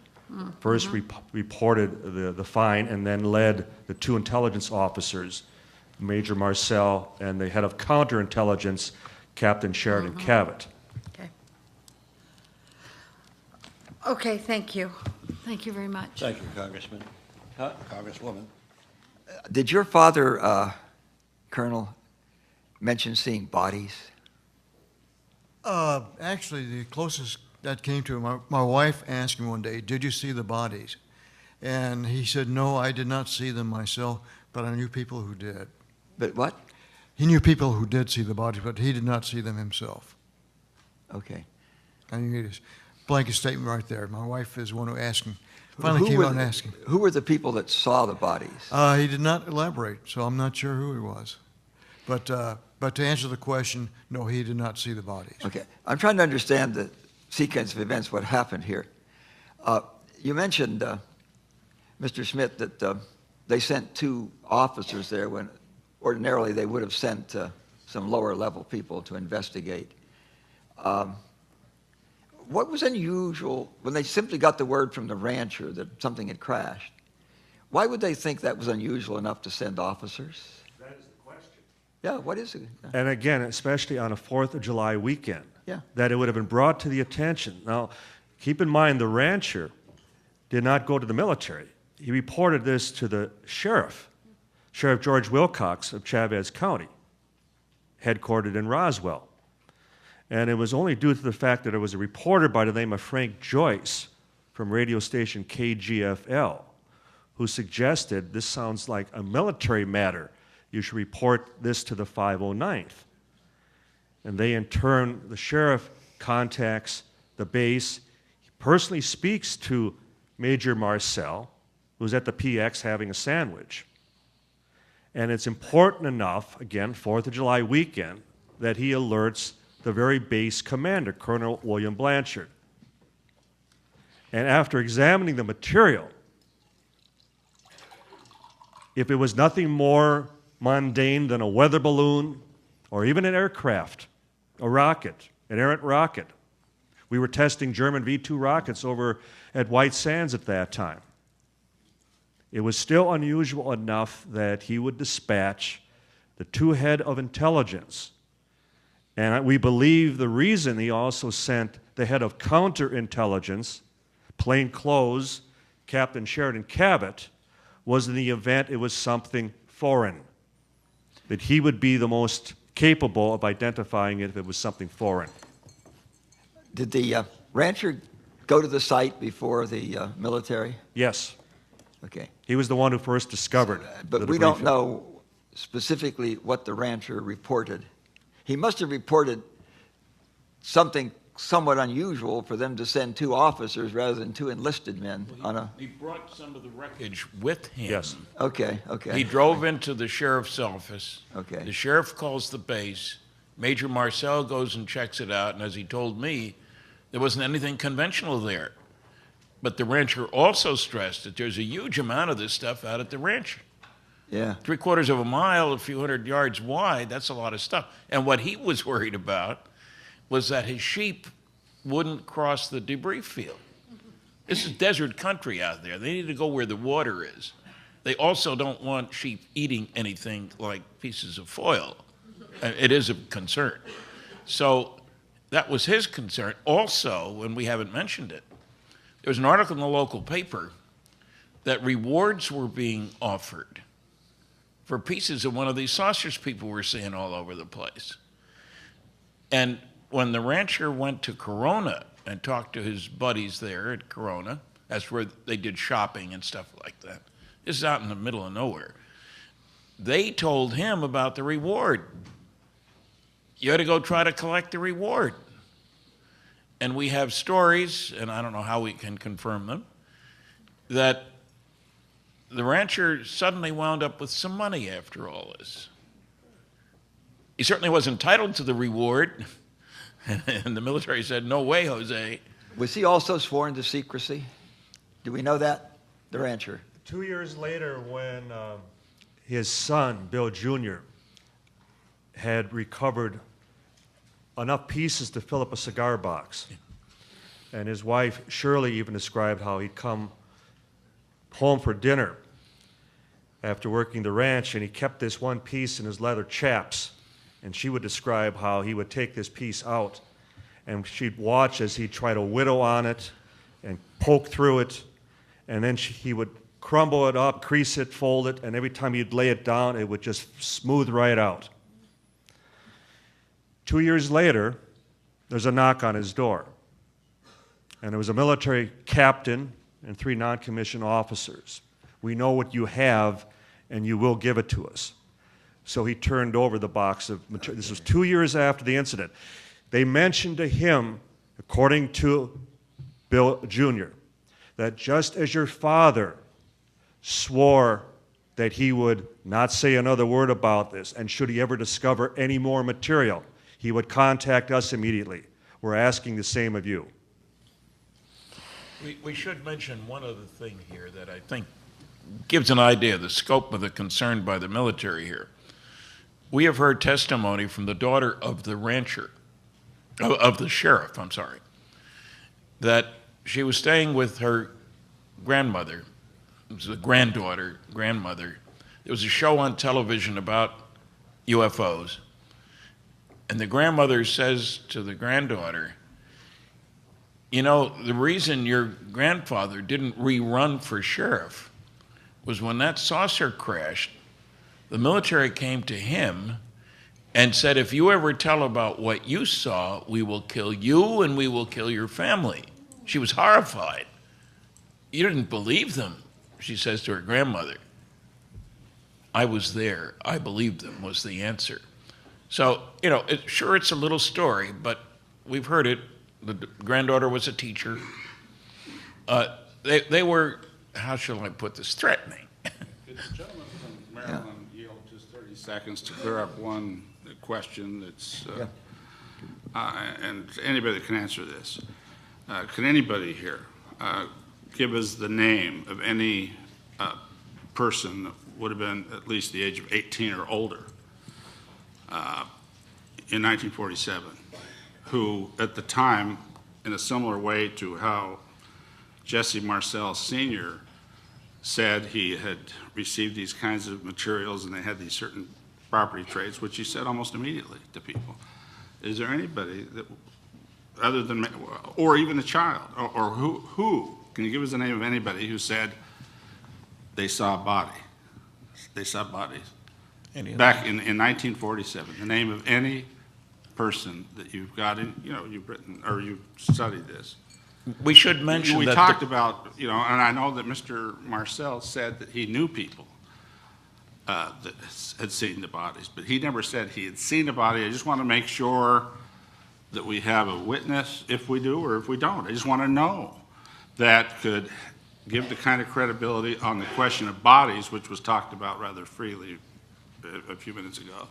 Speaker 2: first reported the find and then led the 2 intelligence officers, Major Marcel and the head of counterintelligence, Captain Sheridan Cavett.
Speaker 12: Okay. Okay, thank you. Thank you very much.
Speaker 3: Thank you, Congressman. Congresswoman.
Speaker 13: Did your father, Colonel, mention seeing bodies?
Speaker 6: Actually, the closest that came to him, my wife asked him one day, "Did you see the bodies?" And he said, "No, I did not see them myself, but I knew people who did."
Speaker 13: But what?
Speaker 6: He knew people who did see the bodies, but he did not see them himself.
Speaker 13: Okay.
Speaker 6: I mean, it is blanket statement right there. My wife is the one who asked him. Finally came out and asked him.
Speaker 13: Who were the people that saw the bodies?
Speaker 6: He did not elaborate, so I'm not sure who he was. But to answer the question, no, he did not see the bodies.
Speaker 13: Okay. I'm trying to understand the sequence of events, what happened here. You mentioned, Mr. Schmidt, that they sent 2 officers there when ordinarily they would have sent some lower level people to investigate. What was unusual when they simply got the word from the rancher that something had crashed? Why would they think that was unusual enough to send officers?
Speaker 2: That is the question.
Speaker 13: Yeah, what is it?
Speaker 2: And again, especially on a 4th of July weekend,
Speaker 13: Yeah.
Speaker 2: that it would have been brought to the attention. Now, keep in mind, the rancher did not go to the military. He reported this to the sheriff, Sheriff George Wilcox of Chavez County, headquartered in Roswell. And it was only due to the fact that there was a reporter by the name of Frank Joyce from radio station KGFL who suggested this sounds like a military matter. You should report this to the 509th. And they, in turn, the sheriff contacts the base. He personally speaks to Major Marcel, who's at the PX having a sandwich. And it's important enough, again, 4th of July weekend, that he alerts the very base commander, Colonel William Blanchard. And after examining the material, if it was nothing more mundane than a weather balloon or even an aircraft, a rocket, an errant rocket. We were testing German V-2 rockets over at White Sands at that time. It was still unusual enough that he would dispatch the 2 head of intelligence. And we believe the reason he also sent the head of counterintelligence, plain clothes, Captain Sheridan Cabot, was in the event it was something foreign, that he would be the most capable of identifying it if it was something foreign.
Speaker 13: Did the rancher go to the site before the military?
Speaker 2: Yes.
Speaker 13: Okay.
Speaker 2: He was the one who first discovered
Speaker 13: But
Speaker 2: the
Speaker 13: we
Speaker 2: debris
Speaker 13: don't
Speaker 2: field.
Speaker 13: know specifically what the rancher reported. He must have reported something somewhat unusual for them to send 2 officers rather than 2 enlisted men on a...
Speaker 4: He brought some of the wreckage with him.
Speaker 2: Yes.
Speaker 13: Okay, okay.
Speaker 4: He drove into the sheriff's office.
Speaker 13: Okay.
Speaker 4: The sheriff calls the base. Major Marcel goes and checks it out, and as he told me, there wasn't anything conventional there. But the rancher also stressed that there's a huge amount of this stuff out at the ranch.
Speaker 13: Yeah.
Speaker 4: 3/4 of a mile, a few hundred yards wide, that's a lot of stuff. And what he was worried about was that his sheep wouldn't cross the debris field. This is desert country out there. They need to go where the water is. They also don't want sheep eating anything like pieces of foil. It is a concern. So that was his concern. Also, and we haven't mentioned it, there was an article in the local paper that rewards were being offered for pieces of one of these saucers people were seeing all over the place. And when the rancher went to Corona and talked to his buddies there at Corona, that's where they did shopping and stuff like that. This is out in the middle of nowhere. They told him about the reward. You had to go try to collect the reward. And we have stories, and I don't know how we can confirm them, that the rancher suddenly wound up with some money after all this. He certainly was entitled to the reward, and the military said, no way, Jose.
Speaker 13: Was he also sworn to secrecy? Do we know that? The rancher.
Speaker 2: 2 years later, when his son, Bill Jr., had recovered enough pieces to fill up a cigar box, and his wife, Shirley, even described how he'd come home for dinner after working the ranch, and he kept this one piece in his leather chaps, and she would describe how he would take this piece out, and she'd watch as he'd try to whittle on it and poke through it, and then he would crumble it up, crease it, fold it, and every time he'd lay it down, it would just smooth right out. 2 years later, there's a knock on his door, and it was a military captain and 3 non-commissioned officers. We know what you have, and you will give it to us. So he turned over the box of material. This was 2 years after the incident. They mentioned to him, according to Bill Jr., that just as your father swore that he would not say another word about this, and should he ever discover any more material, he would contact us immediately. We're asking the same of you.
Speaker 4: We should mention one other thing here that I think gives an idea of the scope of the concern by the military here. We have heard testimony from the daughter of the rancher of the sheriff, I'm sorry, that she was staying with her grandmother. It was a grandmother. There was a show on television about UFOs. And the grandmother says to the granddaughter, you know, the reason your grandfather didn't rerun for sheriff was when that saucer crashed, the military came to him and said, if you ever tell about what you saw, we will kill you and we will kill your family. She was horrified. You didn't believe them, she says to her grandmother. I was there. I believed them, was the answer. So, you know, sure, it's a little story, but we've heard it. The granddaughter was a teacher. They were, how shall I put this, threatening.
Speaker 9: Could the gentleman from Maryland yield just 30 seconds to clear up one question that's, and anybody that can answer this. Can anybody here give us the name of any person that would have been at least the age of 18 or older in 1947, who at the time, in a similar way to how Jesse Marcel Sr. said he had received these kinds of materials and they had these certain property traits, which he said almost immediately to people. Is there anybody that, other than, or even a child, or who, can you give us the name of anybody who said they saw a body? They saw bodies. Back in 1947, the name of any person that you've got in, you know, you've written, or you've studied this.
Speaker 4: We should mention
Speaker 9: we
Speaker 4: that
Speaker 9: talked about, you know, and I know that Mr. Marcel said that he knew people that had seen the bodies, but he never said he had seen the body. I just want to make sure that we have a witness, if we do or if we don't. I just want to know that could give the kind of credibility on the question of bodies, which was talked about rather freely a few minutes ago.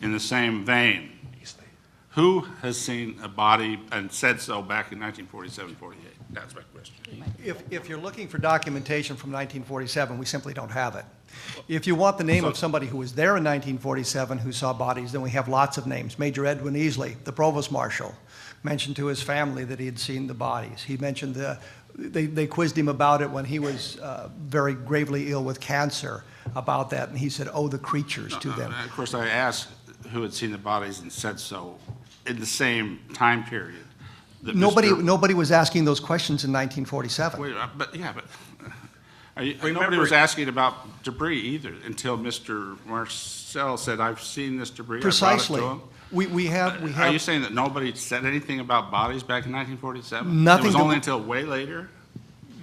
Speaker 9: In the same vein, who has seen a body and said so back in 1947-48? That's my question.
Speaker 5: If you're looking for documentation from 1947, we simply don't have it. If you want the name of somebody who was there in 1947 who saw bodies, then we have lots of names. Major Edwin Easley, the provost marshal, mentioned to his family that he had seen the bodies. He mentioned they quizzed him about it when he was very gravely ill with cancer about that, and he said, oh, the creatures to them.
Speaker 9: Of course, I asked who had seen the bodies and said so in the same time period.
Speaker 5: Nobody was asking those questions in 1947.
Speaker 9: Wait, nobody was asking about debris either until Mr. Marcel said, I've seen this debris.
Speaker 5: Precisely.
Speaker 9: I brought it to him.
Speaker 5: We have.
Speaker 9: Are you saying that nobody said anything about bodies back in 1947?
Speaker 5: Nothing.
Speaker 9: It was only until way later?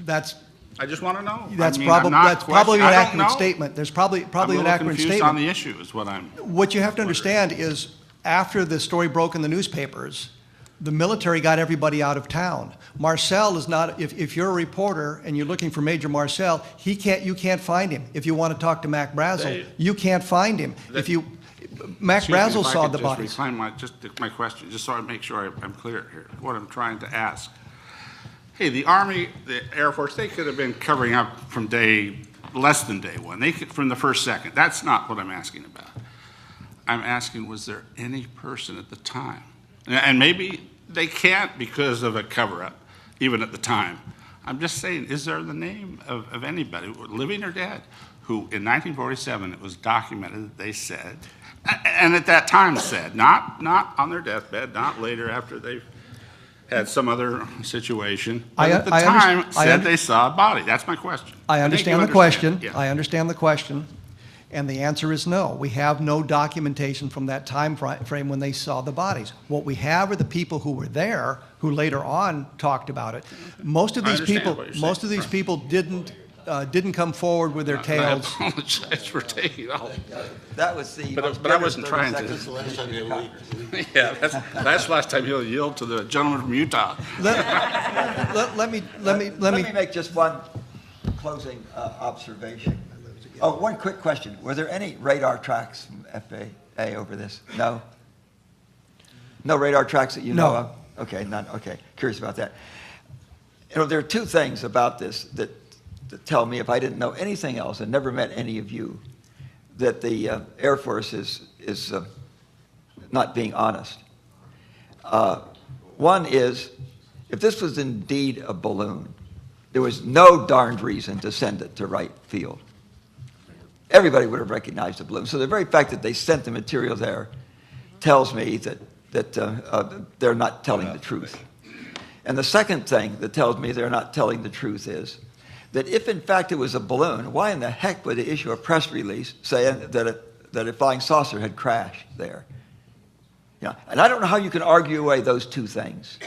Speaker 5: I
Speaker 9: just want to know.
Speaker 5: That's probably an accurate statement. There's probably an accurate statement.
Speaker 9: On the issue is what I'm.
Speaker 5: What you have to understand is, after the story broke in the newspapers, the military got everybody out of town. Marcel is not. If you're a reporter and you're looking for Major Marcel, you can't find him. If you want to talk to Mac Brazel, you can't find him. Mac Brazel saw the bodies.
Speaker 9: My question, just so I make sure I'm clear here. What I'm trying to ask. Hey, the Army, the Air Force, they could have been covering up from less than day one. They could, from the first second. That's not what I'm asking about. I'm asking, was there any person at the time? And maybe they can't because of a cover-up, even at the time. I'm just saying, is there the name of anybody, living or dead, who in 1947 it was documented that they said, and at that time said, not on their deathbed, not later after they've had some other situation, but at the time said they saw a body. That's my question.
Speaker 5: I understand the question.
Speaker 9: Yeah.
Speaker 5: I understand the question. And the answer is no. We have no documentation from that time frame when they saw the bodies. What we have are the people who were there, who later on talked about it. Most of these people didn't come forward with their tales.
Speaker 9: I apologize for taking all.
Speaker 13: That was the.
Speaker 9: But I wasn't trying to. Yeah, that's last time he'll yield to the gentleman from Utah.
Speaker 5: Let me
Speaker 13: make just one closing observation. Oh, one quick question. Were there any radar tracks from FAA over this? No? No radar tracks that you know of? Okay, none. Okay, curious about that. You know, there are two things about this that tell me, if I didn't know anything else and never met any of you, that the Air Force is not being honest. One is, if this was indeed a balloon, there was no darned reason to send it to Wright Field. Everybody would have recognized the balloon. So the very fact that they sent the material there tells me that they're not telling the truth. And the second thing that tells me they're not telling the truth is that if in fact it was a balloon, why in the heck would they issue a press release saying that a flying saucer had crashed there? Yeah, and I don't know how you can argue away those two things.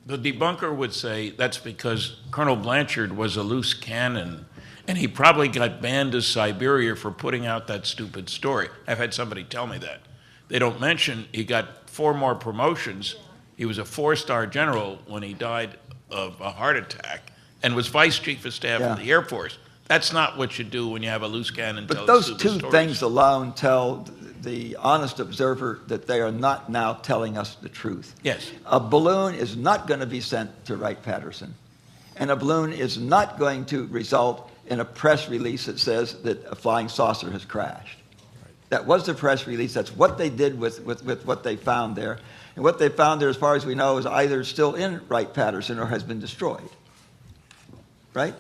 Speaker 4: The debunker would say that's because Colonel Blanchard was a loose cannon, and he probably got banned to Siberia for putting out that stupid story. I've had somebody tell me that. They don't mention he got 4 more promotions. He was a 4-star general when he died of a heart attack and was vice chief of staff of the Air Force. That's not what you do when you have a loose cannon tell
Speaker 13: But those
Speaker 4: stupid
Speaker 13: two
Speaker 4: stories.
Speaker 13: things alone tell the honest observer that they are not now telling us the truth.
Speaker 4: Yes.
Speaker 13: A balloon is not going to be sent to Wright-Patterson, and a balloon is not going to result in a press release that says that a flying saucer has crashed. That was the press release. That's what they did with what they found there. And what they found there, as far as we know, is either still in Wright-Patterson or has been destroyed. Right?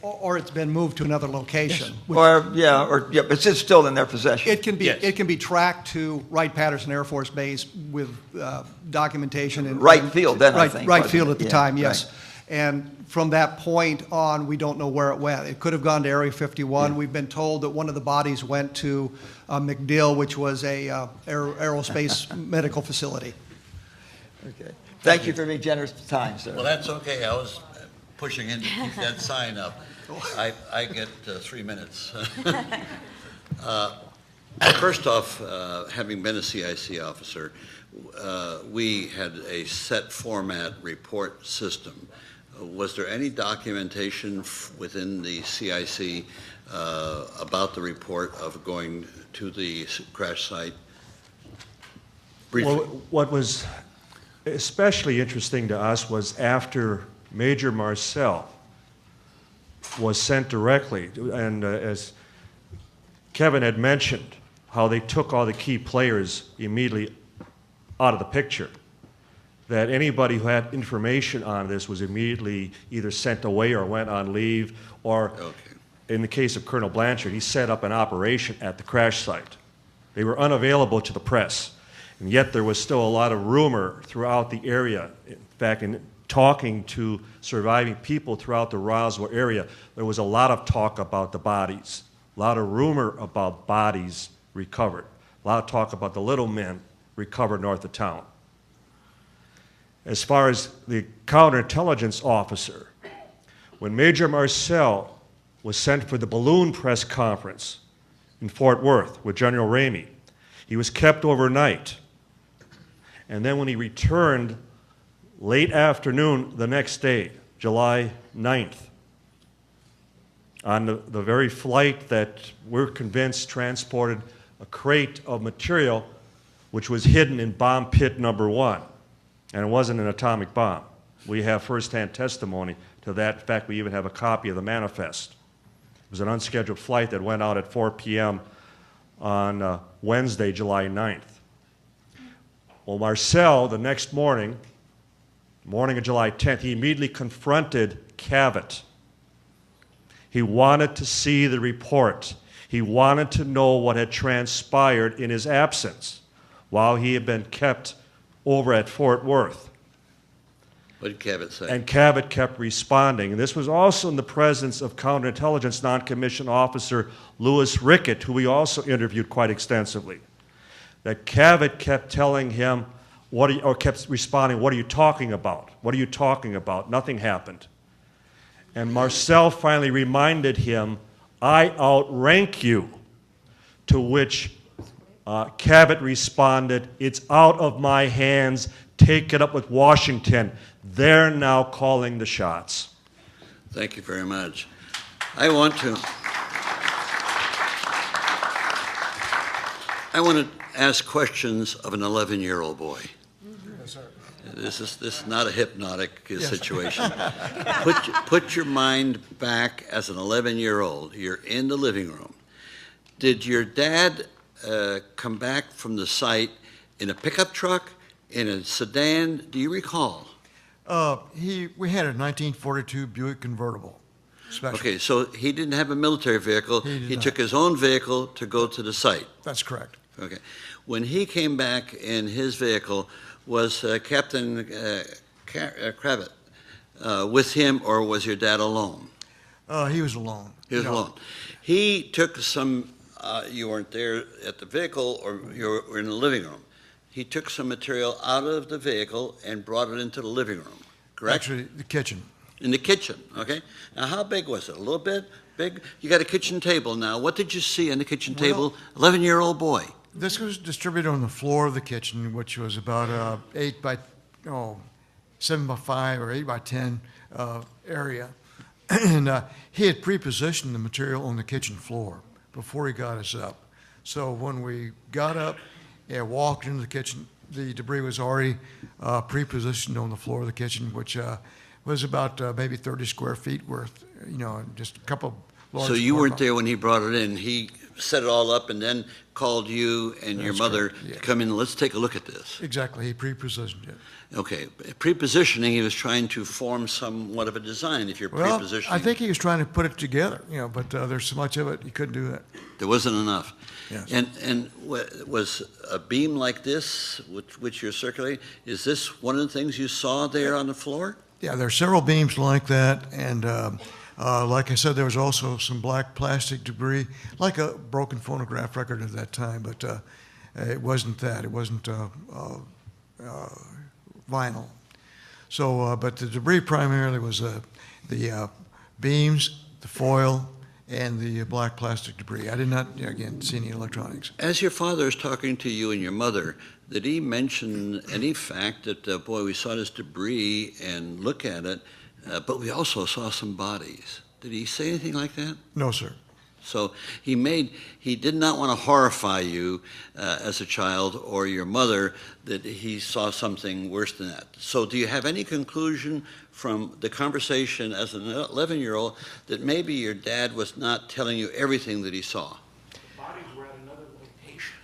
Speaker 5: Or it's been moved to another location.
Speaker 13: But it's still in their possession.
Speaker 5: It can be tracked to Wright-Patterson Air Force Base with documentation and
Speaker 13: Wright Field then, I think.
Speaker 5: Wright Field at the time, yes.
Speaker 13: Right.
Speaker 5: And from that point on, we don't know where it went. It could have gone to Area 51.
Speaker 13: Yeah.
Speaker 5: We've been told that one of the bodies went to MacDill, which was a aerospace medical facility.
Speaker 13: Okay. Thank you for being generous with time, sir.
Speaker 3: Well, that's okay. I was pushing in to keep that sign up. I get 3 minutes. First off, having been a CIC officer, we had a set format report system. Was there any documentation within the CIC about the report of going to the crash site? Briefly.
Speaker 2: Well, what was especially interesting to us was after Major Marcel was sent directly, and as Kevin had mentioned, how they took all the key players immediately out of the picture, that anybody who had information on this was immediately either sent away or went on leave, or in the case of Colonel Blanchard, he set up an operation at the crash site. They were unavailable to the press, and yet there was still a lot of rumor throughout the area. In fact, in talking to surviving people throughout the Roswell area, there was a lot of talk about the bodies, a lot of rumor about bodies recovered, a lot of talk about the little men recovered north of town. As far as the counterintelligence officer, when Major Marcel was sent for the balloon press conference in Fort Worth with General Ramey, he was kept overnight. And then when he returned late afternoon the next day, July 9th, on the very flight that we're convinced transported a crate of material which was hidden in bomb pit number 1, and it wasn't an atomic bomb. We have firsthand testimony to that. In fact, we even have a copy of the manifest. It was an unscheduled flight that went out at 4 p.m. on Wednesday, July 9th. Well, Marcel, the next morning of July 10th, he immediately confronted Cavett. He wanted to see the report. He wanted to know what had transpired in his absence while he had been kept over at Fort Worth.
Speaker 3: What did Cavett say?
Speaker 2: And Cavett kept responding. And this was also in the presence of counterintelligence non-commissioned officer Louis Rickett, who we also interviewed quite extensively. That Cavett kept telling him, kept responding, "What are you talking about? What are you talking about?" Nothing happened. And Marcel finally reminded him, "I outrank you," to which Cavett responded, "It's out of my hands. Take it up with Washington. They're now calling the shots."
Speaker 3: Thank you very much. I want to ask questions of an 11-year-old boy.
Speaker 6: Yes, sir.
Speaker 3: This is not a hypnotic situation. Put your mind back as an 11-year-old. You're in the living room. Did your dad come back from the site in a pickup truck, in a sedan, do you recall?
Speaker 6: We had a 1942 Buick convertible. Special.
Speaker 3: Okay, so he didn't have a military vehicle. He
Speaker 6: not.
Speaker 3: took his own vehicle to go to the site.
Speaker 6: That's correct.
Speaker 3: Okay. When he came back in his vehicle, was Captain Kravitz with him, or was your dad alone?
Speaker 6: He was alone.
Speaker 3: He was alone. He took some, you weren't there at the vehicle, or you were in the living room. He took some material out of the vehicle and brought it into the living room, correct?
Speaker 6: Actually, the kitchen.
Speaker 3: In the kitchen, okay? Now, how big was it? A little bit? Big? You got a kitchen table now. What did you see on the kitchen table? 11-year-old boy.
Speaker 6: This was distributed on the floor of the kitchen, which was about 7 by 5 or 8 by 10 area. And he had prepositioned the material on the kitchen floor before he got us up. So when we got up and walked into the kitchen, the debris was already prepositioned on the floor of the kitchen, which was about maybe 30 square feet worth, just a couple of large.
Speaker 3: So you weren't there when he brought it in. He set it all up and then called you and your mother to come in. Let's take a look at this.
Speaker 6: Exactly. He prepositioned it.
Speaker 3: Okay. Prepositioning, he was trying to form somewhat of a design if you're prepositioning.
Speaker 6: I think he was trying to put it together, but there's so much of it, he couldn't do that.
Speaker 3: There wasn't enough.
Speaker 6: Yes.
Speaker 3: And was a beam like this, which you're circulating, is this one of the things you saw there on the floor?
Speaker 6: Yeah, there are several beams like that, and like I said, there was also some black plastic debris, like a broken phonograph record at that time, but it wasn't that. It wasn't vinyl. So, but the debris primarily was the beams, the foil, and the black plastic debris. I did not, again, see any electronics.
Speaker 3: As your father is talking to you and your mother, did he mention any fact that, boy, we saw this debris and look at it, but we also saw some bodies? Did he say anything like that?
Speaker 6: No, sir.
Speaker 3: So he did not want to horrify you as a child or your mother that he saw something worse than that. So do you have any conclusion from the conversation as an 11-year-old that maybe your dad was not telling you everything that he saw?
Speaker 4: The bodies were at another location.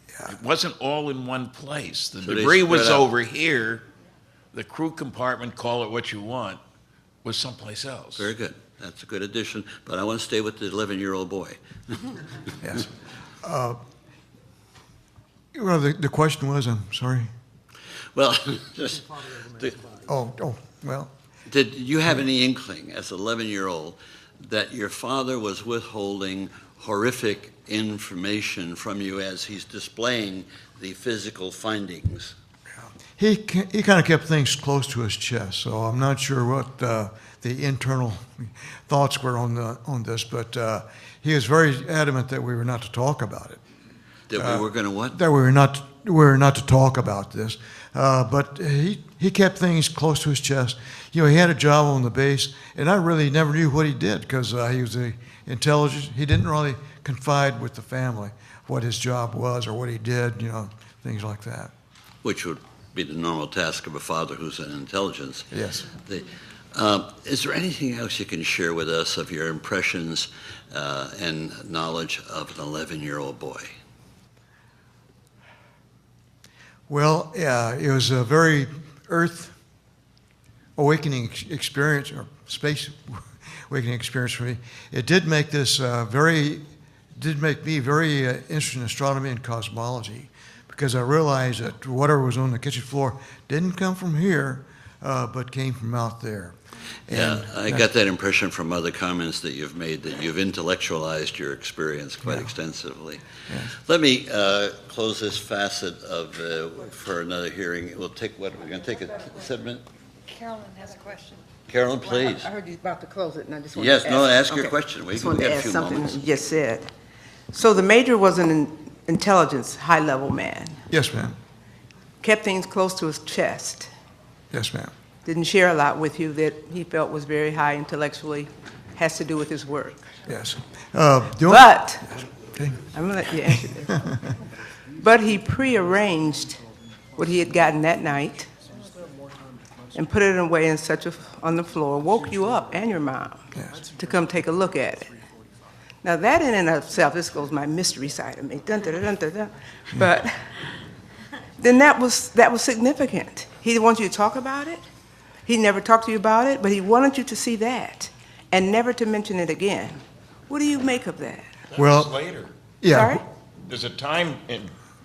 Speaker 4: Yeah. It wasn't all in one place. The debris was over here. The crew compartment, call it what you want, was someplace else.
Speaker 3: Very good. That's a good addition, but I want to stay with the 11-year-old boy.
Speaker 6: Yes. Well, the question was, I'm sorry.
Speaker 3: Well,
Speaker 6: well.
Speaker 3: Did you have any inkling as an 11-year-old that your father was withholding horrific information from you as he's displaying the physical findings?
Speaker 6: He kind of kept things close to his chest, so I'm not sure what the internal thoughts were on this, but he was very adamant that we were not to talk about it.
Speaker 3: That we were going to what?
Speaker 6: That we were not to talk about this. But he kept things close to his chest. He had a job on the base, and I really never knew what he did because he was intelligent. He didn't really confide with the family what his job was or what he did, things like that.
Speaker 3: Which would be the normal task of a father who's in intelligence.
Speaker 6: Yes.
Speaker 3: Is there anything else you can share with us of your impressions and knowledge of an 11-year-old boy?
Speaker 6: Well, yeah, it was a very Earth awakening experience, or space awakening experience for me. It did make this did make me very interested in astronomy and cosmology, because I realized that whatever was on the kitchen floor didn't come from here, but came from out there.
Speaker 3: Yeah, I got that impression from other comments that you've made, that you've intellectualized your experience quite extensively.
Speaker 6: Yes.
Speaker 3: Let me close this facet of for another hearing. We'll take we're going to take a 7 minute.
Speaker 12: Carolyn has a question.
Speaker 3: Carolyn, please.
Speaker 11: I heard you about to close it, and I just wanted
Speaker 3: Yes,
Speaker 11: to
Speaker 3: no,
Speaker 11: ask.
Speaker 3: ask your question.
Speaker 11: I just wanted to
Speaker 3: got a
Speaker 11: ask
Speaker 3: few
Speaker 11: something
Speaker 3: moments.
Speaker 11: you just said. So the major was an intelligence, high-level man.
Speaker 6: Yes, ma'am.
Speaker 11: Kept things close to his chest.
Speaker 6: Yes, ma'am.
Speaker 11: Didn't share a lot with you that he felt was very high intellectually, has to do with his work.
Speaker 6: Yes.
Speaker 11: But,
Speaker 6: okay.
Speaker 11: I'm going to let you answer this. But he prearranged what he had gotten that night and put it away on the floor, woke you up and your mom to come take a look at it. Now that in and of itself, this goes my mystery side of me, dun, dun, dun, dun, dun. But then that was significant. He didn't want you to talk about it. He never talked to you about it, but he wanted you to see that and never to mention it again. What do you make of that?
Speaker 4: That
Speaker 6: Well,
Speaker 4: was later.
Speaker 6: Yeah.
Speaker 11: Sorry?
Speaker 4: There's a time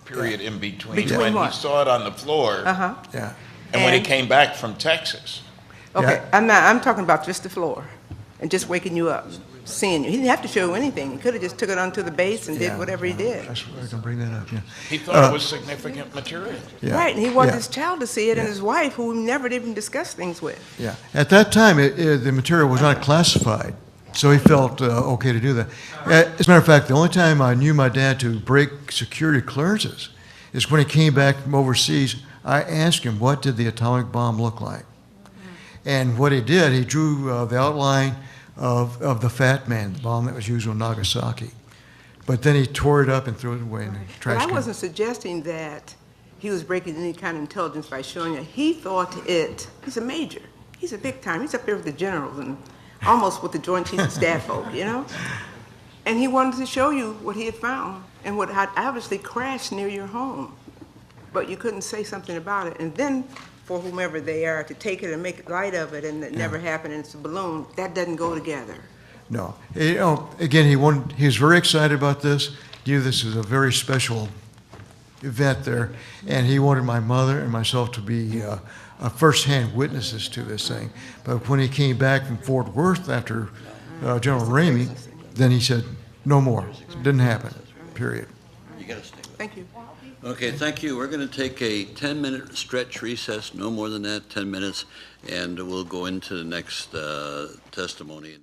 Speaker 4: period in between
Speaker 11: Between
Speaker 4: when
Speaker 11: what?
Speaker 4: he saw it on the floor
Speaker 11: Uh-huh.
Speaker 6: Yeah.
Speaker 4: and when he
Speaker 11: And-
Speaker 4: came back from Texas.
Speaker 11: Okay,
Speaker 6: Yeah.
Speaker 11: I'm talking about just the floor and just waking you up, seeing you. He didn't have to show you anything. He could have just took it onto the base and
Speaker 6: Yeah.
Speaker 11: did whatever he did.
Speaker 6: I swear I can bring that up, yeah.
Speaker 4: He thought it was significant material.
Speaker 6: Yeah.
Speaker 11: Right, and he wanted
Speaker 6: Yeah.
Speaker 11: his child to see it and
Speaker 6: Yeah.
Speaker 11: his wife, who he never even discussed things with.
Speaker 6: Yeah. At that time, the material was not classified, so he felt okay to do that. As a matter of fact, the only time I knew my dad to break security clearances is when he came back from overseas. I asked him, what did the atomic bomb look like? And what he did, he drew the outline of the Fat Man, the bomb that was used on Nagasaki. But then he tore it up and threw it away in the
Speaker 11: But
Speaker 6: trash
Speaker 11: I
Speaker 6: can.
Speaker 11: wasn't suggesting that he was breaking any kind of intelligence by showing it. He thought he's a major. He's a big time. He's up there with the generals and almost with the Joint Chiefs of Staff folk, you know? And he wanted to show you what he had found and what had obviously crashed near your home. But you couldn't say something about it. And then for whomever they are to take it and make light of it and it never happened and it's a balloon, that doesn't go together.
Speaker 6: No. You know, again, he was very excited about this. He knew this was a very special event there, and he wanted my mother and myself to be first-hand witnesses to this thing. But when he came back from Fort Worth after General Ramey, then he said, no more. It didn't happen, period.
Speaker 3: You got to stay with it.
Speaker 11: Thank you.
Speaker 3: Okay, thank you. We're going to take a 10-minute stretch recess, no more than that, 10 minutes, and we'll go into the next testimony.